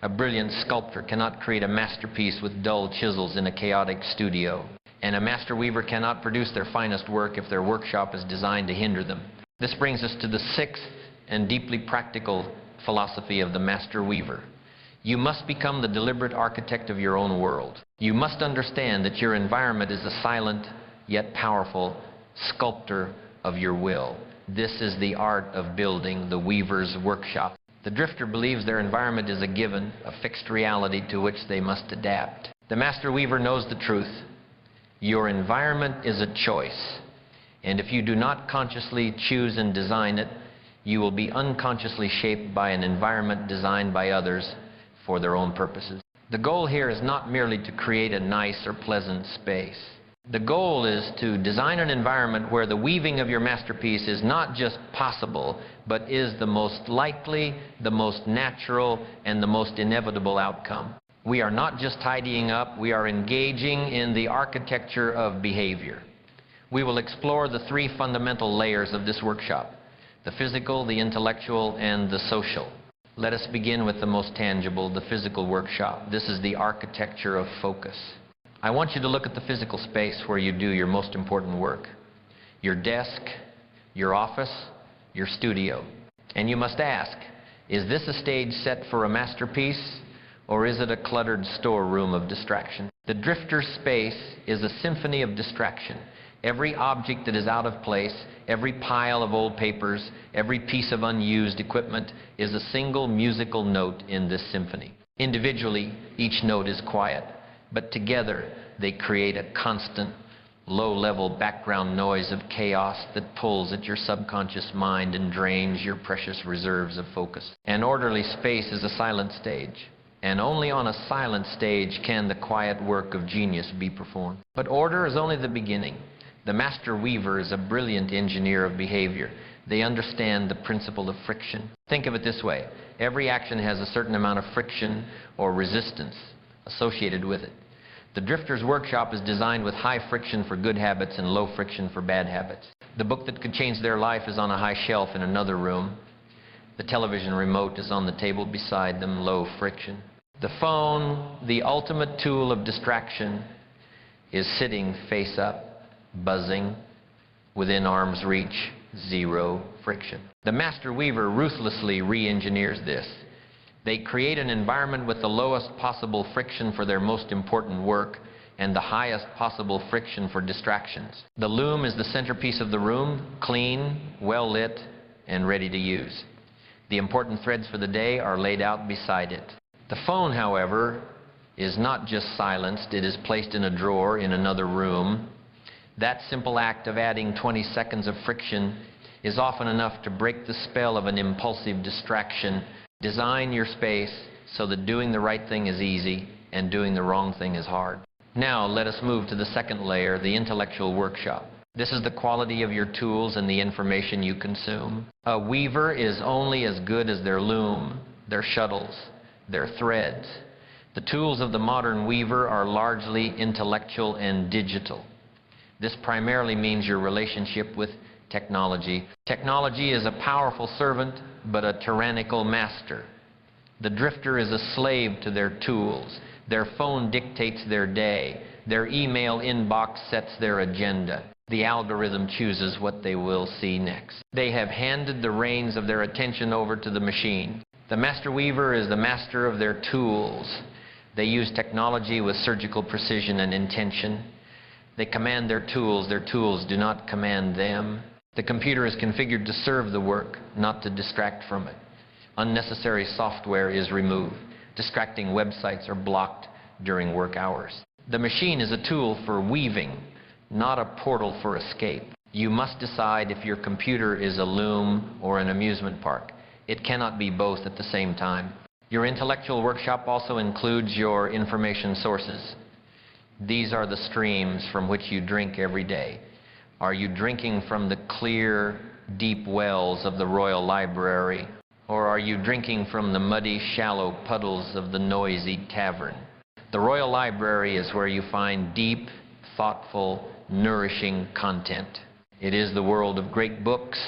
A brilliant sculptor cannot create a masterpiece with dull chisels in a chaotic studio. And a master weaver cannot produce their finest work if their workshop is designed to hinder them. This brings us to the sixth and deeply practical philosophy of the master weaver. You must become the deliberate architect of your own world. You must understand that your environment is a silent yet powerful sculptor of your will. This is the art of building the weaver's workshop. The drifter believes their environment is a given, a fixed reality to which they must adapt. The master weaver knows the truth. Your environment is a choice, and if you do not consciously choose and design it, you will be unconsciously shaped by an environment designed by others for their own purposes. The goal here is not merely to create a nice or pleasant space. The goal is to design an environment where the weaving of your masterpiece is not just possible, but is the most likely, the most natural, and the most inevitable outcome. We are not just tidying up, we are engaging in the architecture of behavior. We will explore the three fundamental layers of this workshop: the physical, the intellectual, and the social. Let us begin with the most tangible, the physical workshop. This is the architecture of focus. I want you to look at the physical space where you do your most important work. Your desk, your office, your studio. And you must ask, is this a stage set for a masterpiece, or is it a cluttered storeroom of distraction? The drifter's space is a symphony of distraction. Every object that is out of place, every pile of old papers, every piece of unused equipment is a single musical note in this symphony. Individually, each note is quiet, but together they create a constant, low-level background noise of chaos that pulls at your subconscious mind and drains your precious reserves of focus. An orderly space is a silent stage, and only on a silent stage can the quiet work of genius be performed. But order is only the beginning. The master weaver is a brilliant engineer of behavior. They understand the principle of friction. Think of it this way: every action has a certain amount of friction or resistance associated with it. The drifter's workshop is designed with high friction for good habits and low friction for bad habits. The book that could change their life is on a high shelf in another room. The television remote is on the table beside them, low friction. The phone, the ultimate tool of distraction, is sitting face up, buzzing, within arm's reach, zero friction. The master weaver ruthlessly re-engineers this. They create an environment with the lowest possible friction for their most important work and the highest possible friction for distractions. The loom is the centerpiece of the room, clean, well lit, and ready to use. The important threads for the day are laid out beside it. The phone, however, is not just silenced, it is placed in a drawer in another room. That simple act of adding 20 seconds of friction is often enough to break the spell of an impulsive distraction. Design your space so that doing the right thing is easy and doing the wrong thing is hard. Now let us move to the second layer, the intellectual workshop. This is the quality of your tools and the information you consume. A weaver is only as good as their loom, their shuttles, their threads. The tools of the modern weaver are largely intellectual and digital. This primarily means your relationship with technology. Technology is a powerful servant, but a tyrannical master. The drifter is a slave to their tools. Their phone dictates their day. Their email inbox sets their agenda. The algorithm chooses what they will see next. They have handed the reins of their attention over to the machine. The master weaver is the master of their tools. They use technology with surgical precision and intention. They command their tools do not command them. The computer is configured to serve the work, not to distract from it. Unnecessary software is removed. Distracting websites are blocked during work hours. The machine is a tool for weaving, not a portal for escape. You must decide if your computer is a loom or an amusement park. It cannot be both at the same time. Your intellectual workshop also includes your information sources. These are the streams from which you drink every day. Are you drinking from the clear, deep wells of the Royal Library, or are you drinking from the muddy, shallow puddles of the noisy tavern? The Royal Library is where you find deep, thoughtful, nourishing content. It is the world of great books,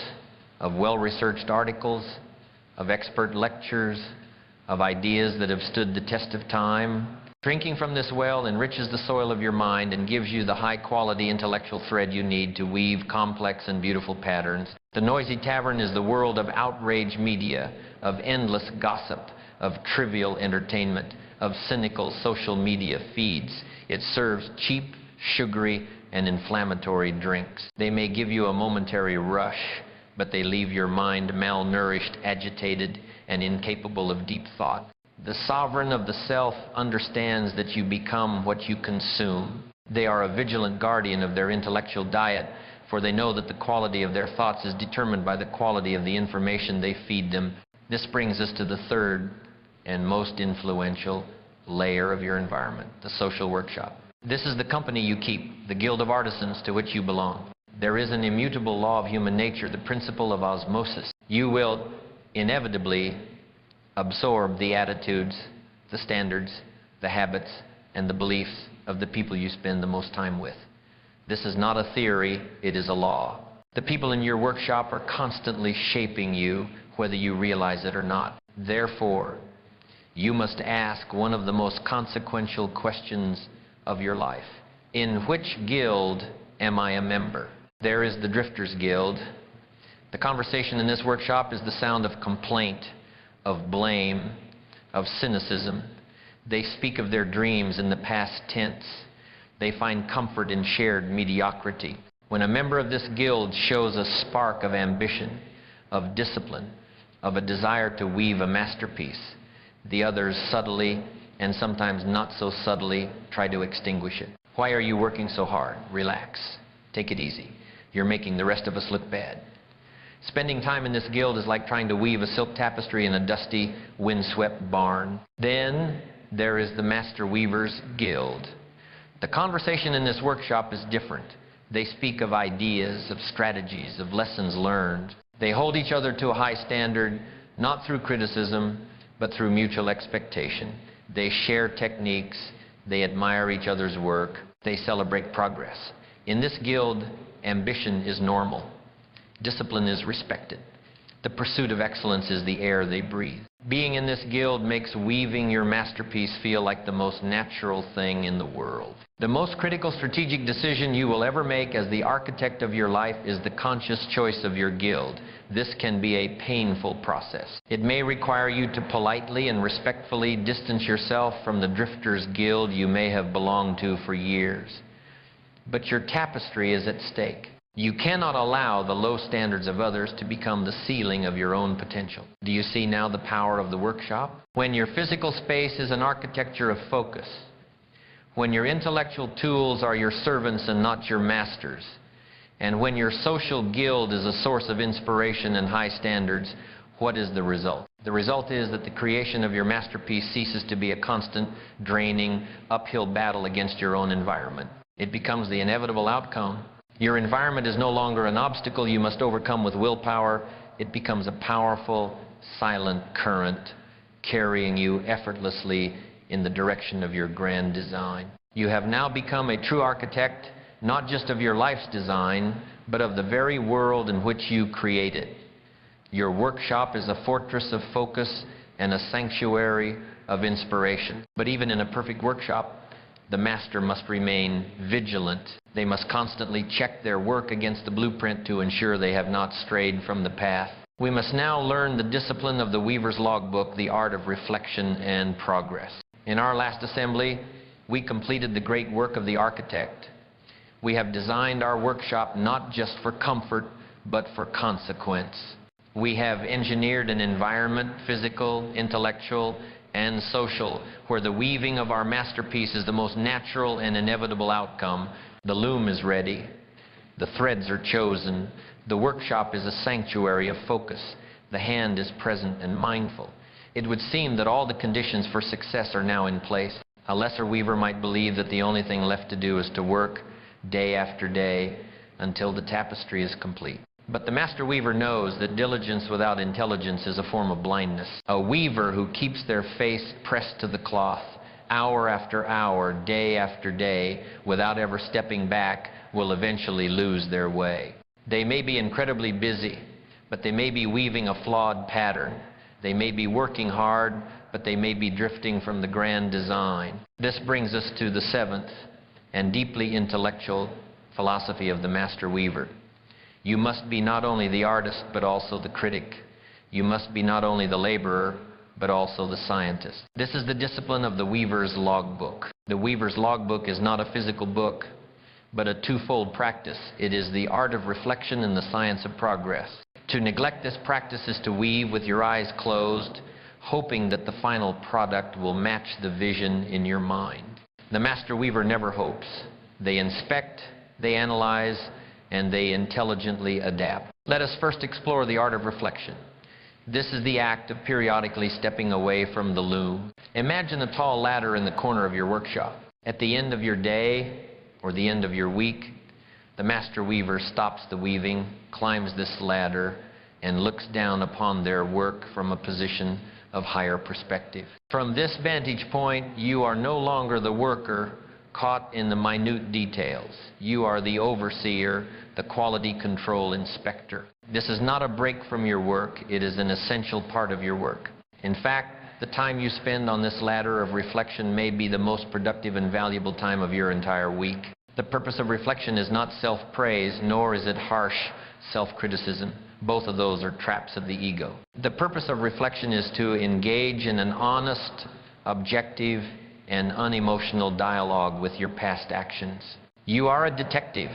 of well-researched articles, of expert lectures, of ideas that have stood the test of time. Drinking from this well enriches the soil of your mind and gives you the high-quality intellectual thread you need to weave complex and beautiful patterns. The noisy tavern is the world of outrage media, of endless gossip, of trivial entertainment, of cynical social media feeds. It serves cheap, sugary, and inflammatory drinks. They may give you a momentary rush, but they leave your mind malnourished, agitated, and incapable of deep thought. The sovereign of the self understands that you become what you consume. They are a vigilant guardian of their intellectual diet, for they know that the quality of their thoughts is determined by the quality of the information they feed them. This brings us to the third and most influential layer of your environment, the social workshop. This is the company you keep, the guild of artisans to which you belong. There is an immutable law of human nature, the principle of osmosis. You will inevitably absorb the attitudes, the standards, the habits, and the beliefs of the people you spend the most time with. This is not a theory, it is a law. The people in your workshop are constantly shaping you, whether you realize it or not. Therefore, you must ask one of the most consequential questions of your life. In which guild am I a member? There is the Drifters Guild. The conversation in this workshop is the sound of complaint, of blame, of cynicism. They speak of their dreams in the past tense. They find comfort in shared mediocrity. When a member of this guild shows a spark of ambition, of discipline, of a desire to weave a masterpiece, the others subtly, and sometimes not so subtly, try to extinguish it. Why are you working so hard? Relax. Take it easy. You're making the rest of us look bad. Spending time in this guild is like trying to weave a silk tapestry in a dusty, windswept barn. Then there is the Master Weavers Guild. The conversation in this workshop is different. They speak of ideas, of strategies, of lessons learned. They hold each other to a high standard, not through criticism, but through mutual expectation. They share techniques. They admire each other's work. They celebrate progress. In this guild, ambition is normal. Discipline is respected. The pursuit of excellence is the air they breathe. Being in this guild makes weaving your masterpiece feel like the most natural thing in the world. The most critical strategic decision you will ever make as the architect of your life is the conscious choice of your guild. This can be a painful process. It may require you to politely and respectfully distance yourself from the Drifters Guild you may have belonged to for years. But your tapestry is at stake. You cannot allow the low standards of others to become the ceiling of your own potential. Do you see now the power of the workshop? When your physical space is an architecture of focus, when your intellectual tools are your servants and not your masters, and when your social guild is a source of inspiration and high standards, what is the result? The result is that the creation of your masterpiece ceases to be a constant, draining, uphill battle against your own environment. It becomes the inevitable outcome. Your environment is no longer an obstacle you must overcome with willpower. It becomes a powerful, silent current carrying you effortlessly in the direction of your grand design. You have now become a true architect, not just of your life's design, but of the very world in which you create it. Your workshop is a fortress of focus and a sanctuary of inspiration. But even in a perfect workshop, the master must remain vigilant. They must constantly check their work against the blueprint to ensure they have not strayed from the path. We must now learn the discipline of the Weaver's Logbook, the art of reflection and progress. In our last assembly, we completed the great work of the architect. We have designed our workshop not just for comfort, but for consequence. We have engineered an environment, physical, intellectual, and social, where the weaving of our masterpiece is the most natural and inevitable outcome. The loom is ready. The threads are chosen. The workshop is a sanctuary of focus. The hand is present and mindful. It would seem that all the conditions for success are now in place. A lesser weaver might believe that the only thing left to do is to work day after day until the tapestry is complete. But the master weaver knows that diligence without intelligence is a form of blindness. A weaver who keeps their face pressed to the cloth, hour after hour, day after day, without ever stepping back, will eventually lose their way. They may be incredibly busy, but they may be weaving a flawed pattern. They may be working hard, but they may be drifting from the grand design. This brings us to the seventh and deeply intellectual philosophy of the master weaver. You must be not only the artist, but also the critic. You must be not only the laborer, but also the scientist. This is the discipline of the weaver's logbook. The weaver's logbook is not a physical book, but a twofold practice. It is the art of reflection and the science of progress. To neglect this practice is to weave with your eyes closed, hoping that the final product will match the vision in your mind. The master weaver never hopes. They inspect, they analyze, and they intelligently adapt. Let us first explore the art of reflection. This is the act of periodically stepping away from the loom. Imagine a tall ladder in the corner of your workshop. At the end of your day, or the end of your week, the master weaver stops the weaving, climbs this ladder, and looks down upon their work from a position of higher perspective. From this vantage point, you are no longer the worker caught in the minute details. You are the overseer, the quality control inspector. This is not a break from your work. It is an essential part of your work. In fact, the time you spend on this ladder of reflection may be the most productive and valuable time of your entire week. The purpose of reflection is not self-praise, nor is it harsh self-criticism. Both of those are traps of the ego. The purpose of reflection is to engage in an honest, objective, and unemotional dialogue with your past actions. You are a detective,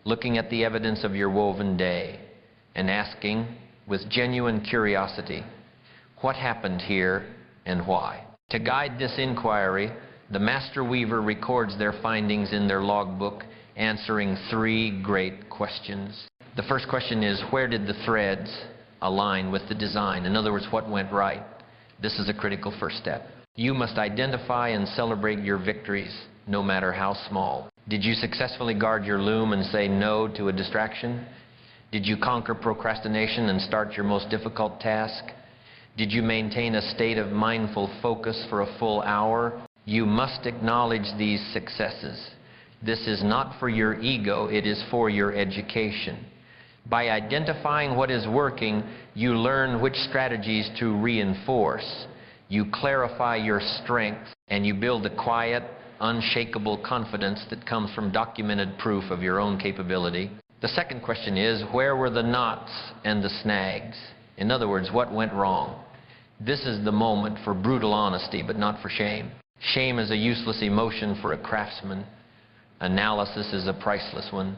looking at the evidence of your woven day and asking, with genuine curiosity, what happened here and why? To guide this inquiry, the master weaver records their findings in their logbook, answering three great questions. The first question is, where did the threads align with the design? In other words, what went right? This is a critical first step. You must identify and celebrate your victories, no matter how small. Did you successfully guard your loom and say no to a distraction? Did you conquer procrastination and start your most difficult task? Did you maintain a state of mindful focus for a full hour? You must acknowledge these successes. This is not for your ego, it is for your education. By identifying what is working, you learn which strategies to reinforce. You clarify your strengths, and you build a quiet, unshakable confidence that comes from documented proof of your own capability. The second question is, where were the knots and the snags? In other words, what went wrong? This is the moment for brutal honesty, but not for shame. Shame is a useless emotion for a craftsman. Analysis is a priceless one.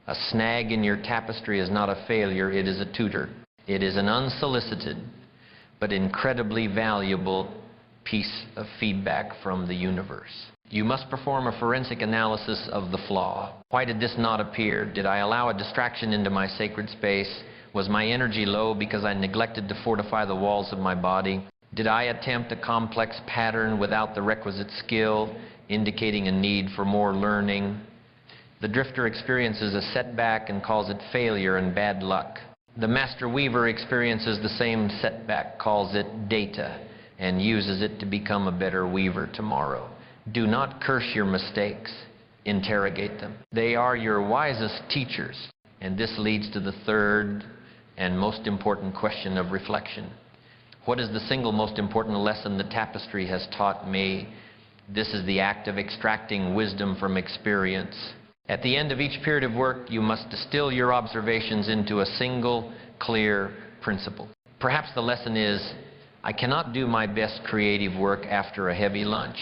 A snag in your tapestry is not a failure, it is a tutor. It is an unsolicited but incredibly valuable piece of feedback from the universe. You must perform a forensic analysis of the flaw. Why did this knot appear? Did I allow a distraction into my sacred space? Was my energy low because I neglected to fortify the walls of my body? Did I attempt a complex pattern without the requisite skill, indicating a need for more learning? The drifter experiences a setback and calls it failure and bad luck. The master weaver experiences the same setback, calls it data, and uses it to become a better weaver tomorrow. Do not curse your mistakes. Interrogate them. They are your wisest teachers. And this leads to the third and most important question of reflection. What is the single most important lesson the tapestry has taught me? This is the act of extracting wisdom from experience. At the end of each period of work, you must distill your observations into a single, clear principle. Perhaps the lesson is, I cannot do my best creative work after a heavy lunch.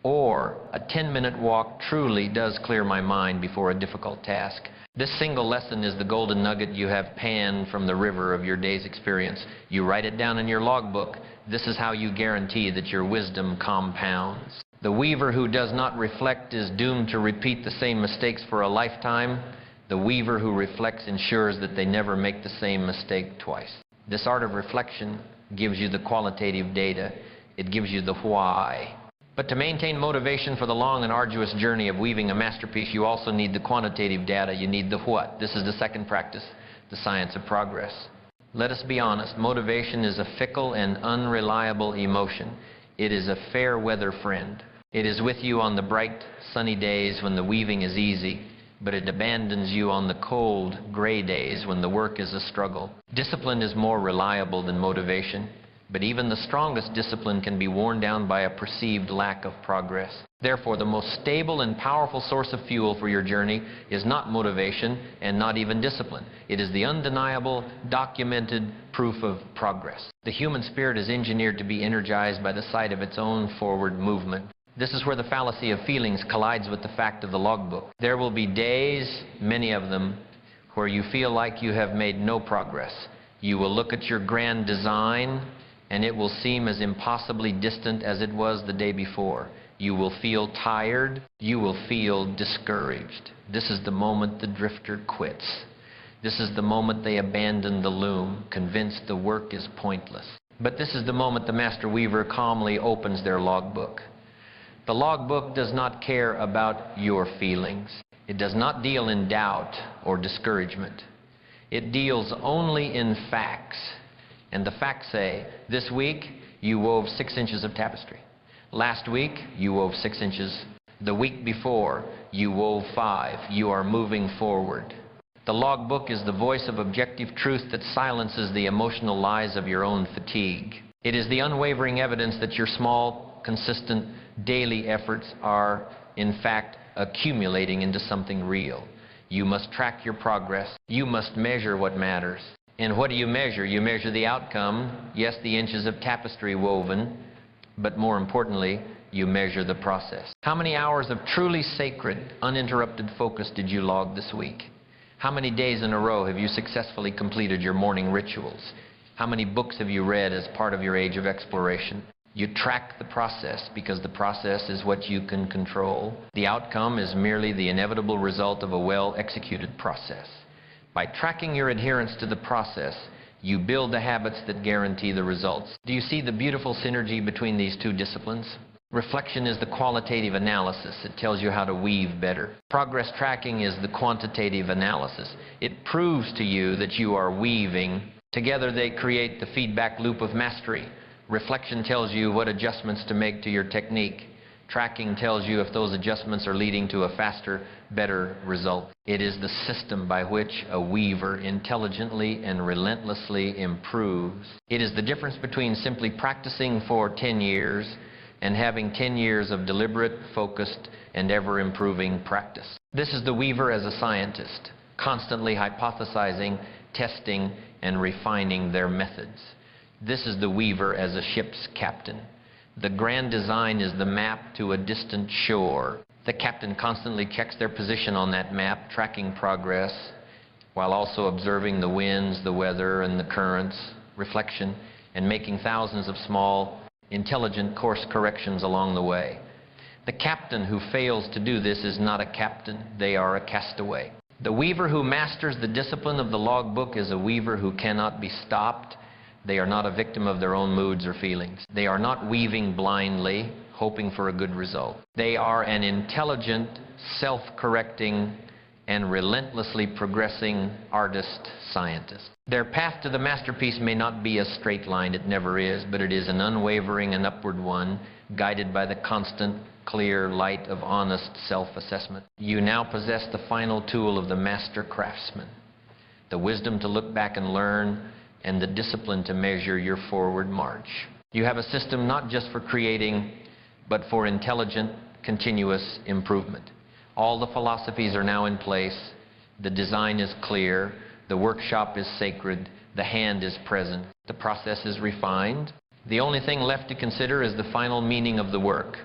Or, a 10-minute walk truly does clear my mind before a difficult task. This single lesson is the golden nugget you have panned from the river of your day's experience. You write it down in your logbook. This is how you guarantee that your wisdom compounds. The weaver who does not reflect is doomed to repeat the same mistakes for a lifetime. The weaver who reflects ensures that they never make the same mistake twice. This art of reflection gives you the qualitative data. It gives you the why. But to maintain motivation for the long and arduous journey of weaving a masterpiece, you also need the quantitative data. You need the what. This is the second practice, the science of progress. Let us be honest, motivation is a fickle and unreliable emotion. It is a fair weather friend. It is with you on the bright, sunny days when the weaving is easy, but it abandons you on the cold, gray days when the work is a struggle. Discipline is more reliable than motivation, but even the strongest discipline can be worn down by a perceived lack of progress. Therefore, the most stable and powerful source of fuel for your journey is not motivation and not even discipline. It is the undeniable, documented proof of progress. The human spirit is engineered to be energized by the sight of its own forward movement. This is where the fallacy of feelings collides with the fact of the logbook. There will be days, many of them, where you feel like you have made no progress. You will look at your grand design, and it will seem as impossibly distant as it was the day before. You will feel tired. You will feel discouraged. This is the moment the drifter quits. This is the moment they abandon the loom, convinced the work is pointless. But this is the moment the master weaver calmly opens their logbook. The logbook does not care about your feelings. It does not deal in doubt or discouragement. It deals only in facts. And the facts say, this week you wove 6 inches of tapestry. Last week you wove 6 inches. The week before you wove 5. You are moving forward. The logbook is the voice of objective truth that silences the emotional lies of your own fatigue. It is the unwavering evidence that your small, consistent, daily efforts are, in fact, accumulating into something real. You must track your progress. You must measure what matters. And what do you measure? You measure the outcome, yes, the inches of tapestry woven, but more importantly, you measure the process. How many hours of truly sacred, uninterrupted focus did you log this week? How many days in a row have you successfully completed your morning rituals? How many books have you read as part of your age of exploration? You track the process because the process is what you can control. The outcome is merely the inevitable result of a well-executed process. By tracking your adherence to the process, you build the habits that guarantee the results. Do you see the beautiful synergy between these two disciplines? Reflection is the qualitative analysis. It tells you how to weave better. Progress tracking is the quantitative analysis. It proves to you that you are weaving. Together they create the feedback loop of mastery. Reflection tells you what adjustments to make to your technique. Tracking tells you if those adjustments are leading to a faster, better result. It is the system by which a weaver intelligently and relentlessly improves. It is the difference between simply practicing for 10 years and having 10 years of deliberate, focused, and ever-improving practice. This is the weaver as a scientist, constantly hypothesizing, testing, and refining their methods. This is the weaver as a ship's captain. The grand design is the map to a distant shore. The captain constantly checks their position on that map, tracking progress, while also observing the winds, the weather, and the currents, reflection, and making thousands of small, intelligent course corrections along the way. The captain who fails to do this is not a captain. They are a castaway. The weaver who masters the discipline of the logbook is a weaver who cannot be stopped. They are not a victim of their own moods or feelings. They are not weaving blindly, hoping for a good result. They are an intelligent, self-correcting, and relentlessly progressing artist scientist. Their path to the masterpiece may not be a straight line, it never is, but it is an unwavering and upward one, guided by the constant, clear light of honest self-assessment. You now possess the final tool of the master craftsman, the wisdom to look back and learn, and the discipline to measure your forward march. You have a system not just for creating, but for intelligent, continuous improvement. All the philosophies are now in place. The design is clear. The workshop is sacred. The hand is present. The process is refined. The only thing left to consider is the final meaning of the work.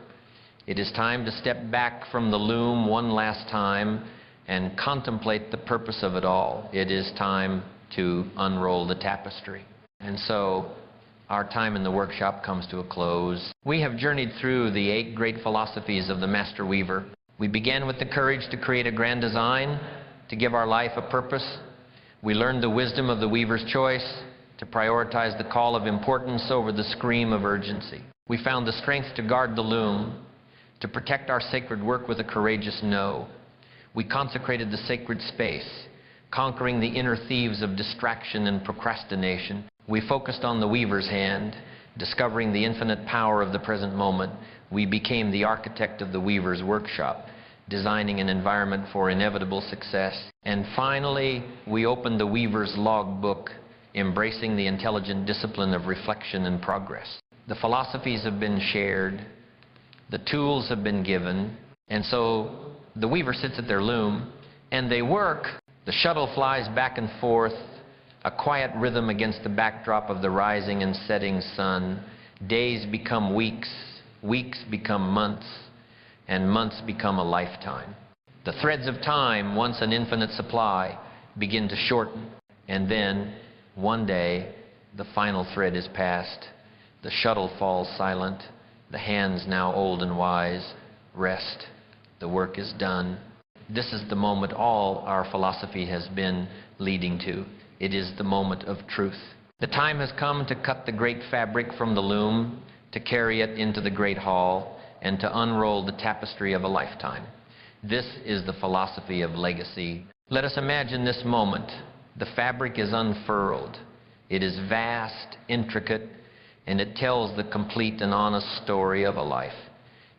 It is time to step back from the loom one last time and contemplate the purpose of it all. It is time to unroll the tapestry. And so our time in the workshop comes to a close. We have journeyed through the 8 great philosophies of the Master Weaver. We began with the courage to create a grand design. to give our life a purpose. We learned the wisdom of the weaver's choice, to prioritize the call of importance over the scream of urgency. We found the strength to guard the loom, to protect our sacred work with a courageous no. We consecrated the sacred space, conquering the inner thieves of distraction and procrastination. We focused on the weaver's hand, discovering the infinite power of the present moment. We became the architect of the weaver's workshop, designing an environment for inevitable success. And finally, we opened the weaver's logbook, embracing the intelligent discipline of reflection and progress. The philosophies have been shared, the tools have been given, and so the weaver sits at their loom, and they work. The shuttle flies back and forth, a quiet rhythm against the backdrop of the rising and setting sun. Days become weeks, weeks become months, and months become a lifetime. The threads of time, once an infinite supply, begin to shorten, and then, one day, the final thread is passed. The shuttle falls silent. The hands, now old and wise, rest. The work is done. This is the moment all our philosophy has been leading to. It is the moment of truth. The time has come to cut the great fabric from the loom, to carry it into the great hall, and to unroll the tapestry of a lifetime. This is the philosophy of legacy. Let us imagine this moment. The fabric is unfurled. It is vast, intricate, and it tells the complete and honest story of a life.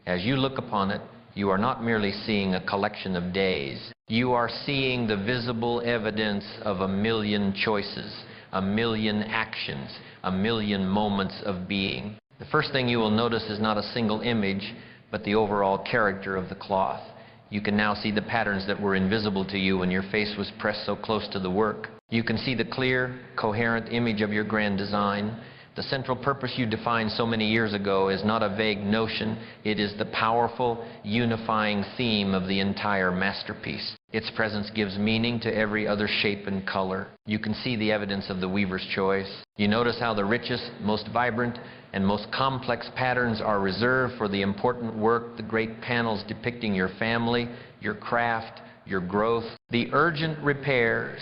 As you look upon it, you are not merely seeing a collection of days. You are seeing the visible evidence of a million choices, a million actions, a million moments of being. The first thing you will notice is not a single image, but the overall character of the cloth. You can now see the patterns that were invisible to you when your face was pressed so close to the work. You can see the clear, coherent image of your grand design. The central purpose you defined so many years ago is not a vague notion. It is the powerful, unifying theme of the entire masterpiece. Its presence gives meaning to every other shape and color. You can see the evidence of the weaver's choice. You notice how the richest, most vibrant, and most complex patterns are reserved for the important work, the great panels depicting your family, your craft, your growth. The urgent repairs,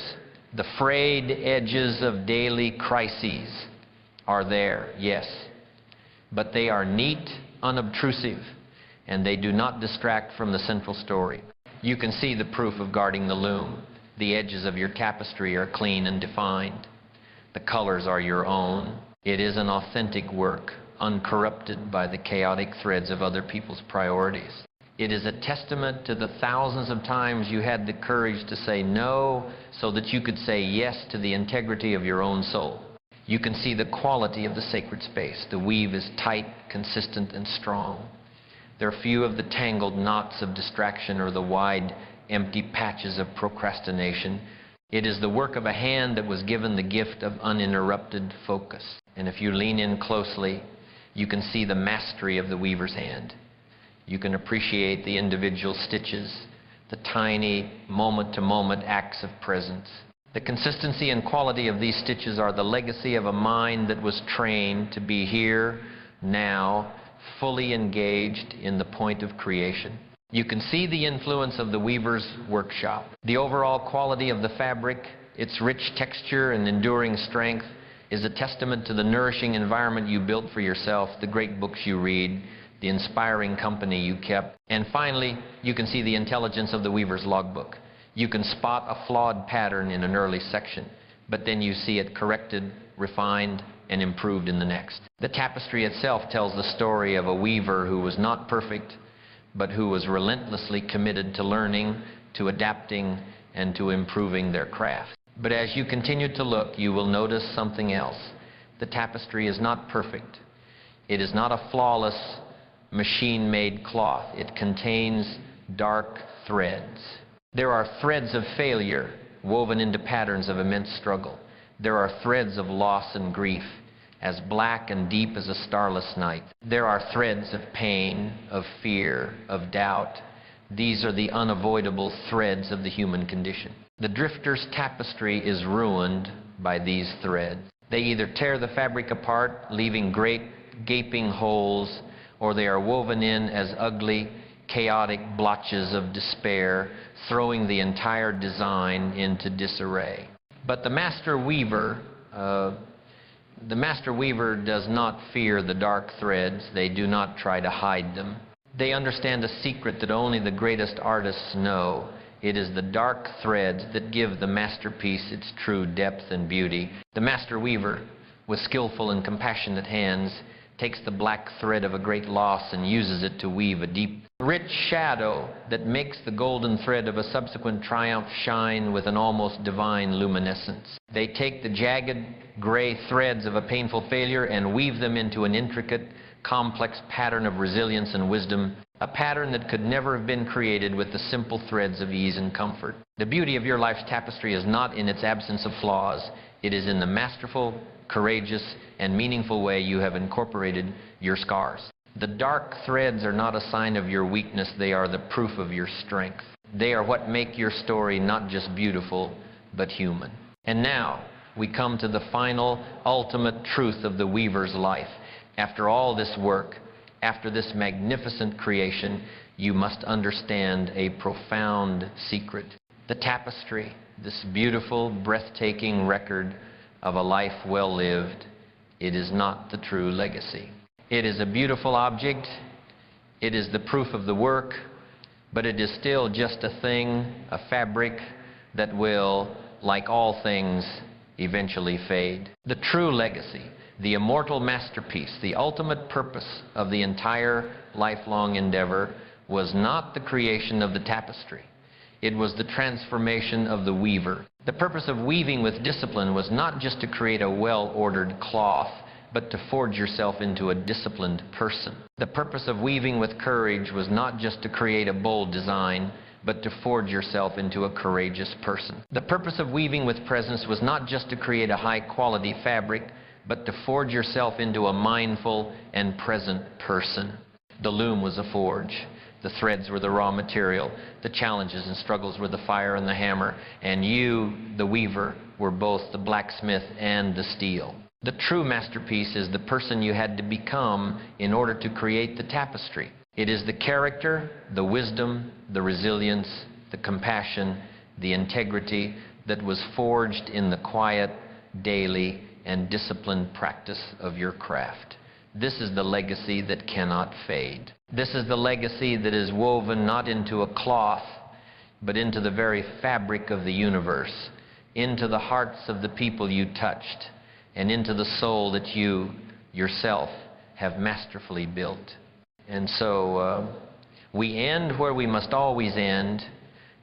the frayed edges of daily crises are there, yes, but they are neat, unobtrusive, and they do not distract from the central story. You can see the proof of guarding the loom. The edges of your tapestry are clean and defined. The colors are your own. It is an authentic work, uncorrupted by the chaotic threads of other people's priorities. It is a testament to the thousands of times you had the courage to say no so that you could say yes to the integrity of your own soul. You can see the quality of the sacred space. The weave is tight, consistent, and strong. There are few of the tangled knots of distraction or the wide, empty patches of procrastination. It is the work of a hand that was given the gift of uninterrupted focus. And if you lean in closely, you can see the mastery of the weaver's hand. You can appreciate the individual stitches, the tiny, moment-to-moment acts of presence. The consistency and quality of these stitches are the legacy of a mind that was trained to be here, now, fully engaged in the point of creation. You can see the influence of the weaver's workshop. The overall quality of the fabric, its rich texture and enduring strength, is a testament to the nourishing environment you built for yourself, the great books you read, the inspiring company you kept. And finally, you can see the intelligence of the weaver's logbook. You can spot a flawed pattern in an early section, but then you see it corrected, refined, and improved in the next. The tapestry itself tells the story of a weaver who was not perfect, but who was relentlessly committed to learning, to adapting, and to improving their craft. But as you continue to look, you will notice something else. The tapestry is not perfect. It is not a flawless, machine-made cloth. It contains dark threads. There are threads of failure woven into patterns of immense struggle. There are threads of loss and grief, as black and deep as a starless night. There are threads of pain, of fear, of doubt. These are the unavoidable threads of the human condition. The drifter's tapestry is ruined by these threads. They either tear the fabric apart, leaving great gaping holes, or they are woven in as ugly, chaotic blotches of despair, throwing the entire design into disarray. But the master weaver does not fear the dark threads. They do not try to hide them. They understand a secret that only the greatest artists know. It is the dark threads that give the masterpiece its true depth and beauty. The master weaver, with skillful and compassionate hands, takes the black thread of a great loss and uses it to weave a deep, rich shadow that makes the golden thread of a subsequent triumph shine with an almost divine luminescence. They take the jagged, gray threads of a painful failure and weave them into an intricate, complex pattern of resilience and wisdom, a pattern that could never have been created with the simple threads of ease and comfort. The beauty of your life's tapestry is not in its absence of flaws. It is in the masterful, courageous, and meaningful way you have incorporated your scars. The dark threads are not a sign of your weakness. They are the proof of your strength. They are what make your story not just beautiful, but human. And now, we come to the final, ultimate truth of the weaver's life. After all this work, after this magnificent creation, you must understand a profound secret. The tapestry, this beautiful, breathtaking record of a life well lived, it is not the true legacy. It is a beautiful object, it is the proof of the work, but it is still just a thing, a fabric that will, like all things, eventually fade. The true legacy, the immortal masterpiece, the ultimate purpose of the entire lifelong endeavor was not the creation of the tapestry. It was the transformation of the weaver. The purpose of weaving with discipline was not just to create a well-ordered cloth, but to forge yourself into a disciplined person. The purpose of weaving with courage was not just to create a bold design, but to forge yourself into a courageous person. The purpose of weaving with presence was not just to create a high-quality fabric, but to forge yourself into a mindful and present person. The loom was a forge. The threads were the raw material. The challenges and struggles were the fire and the hammer. And you, the weaver, were both the blacksmith and the steel. The true masterpiece is the person you had to become in order to create the tapestry. It is the character, the wisdom, the resilience, the compassion, the integrity that was forged in the quiet, daily, and disciplined practice of your craft. This is the legacy that cannot fade. This is the legacy that is woven not into a cloth, but into the very fabric of the universe, into the hearts of the people you touched, and into the soul that you yourself have masterfully built. And so we end where we must always end,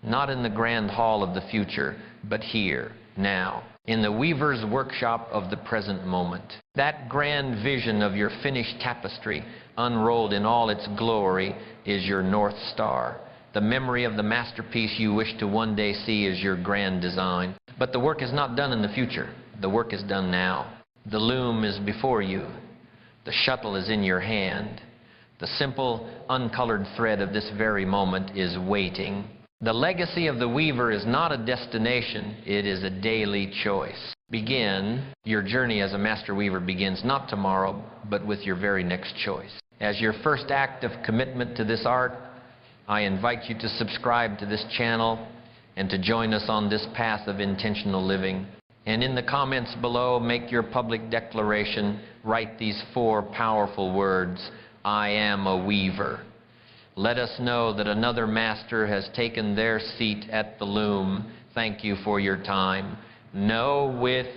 not in the grand hall of the future, but here, now, in the weaver's workshop of the present moment. That grand vision of your finished tapestry, unrolled in all its glory, is your North Star. The memory of the masterpiece you wish to one day see is your grand design. But the work is not done in the future. The work is done now. The loom is before you. The shuttle is in your hand. The simple, uncolored thread of this very moment is waiting. The legacy of the weaver is not a destination, it is a daily choice. Your journey as a master weaver begins not tomorrow, but with your very next choice. As your first act of commitment to this art, I invite you to subscribe to this channel and to join us on this path of intentional living. And in the comments below, make your public declaration. Write these 4 powerful words: I am a weaver. Let us know that another master has taken their seat at the loom. Thank you for your time. Know with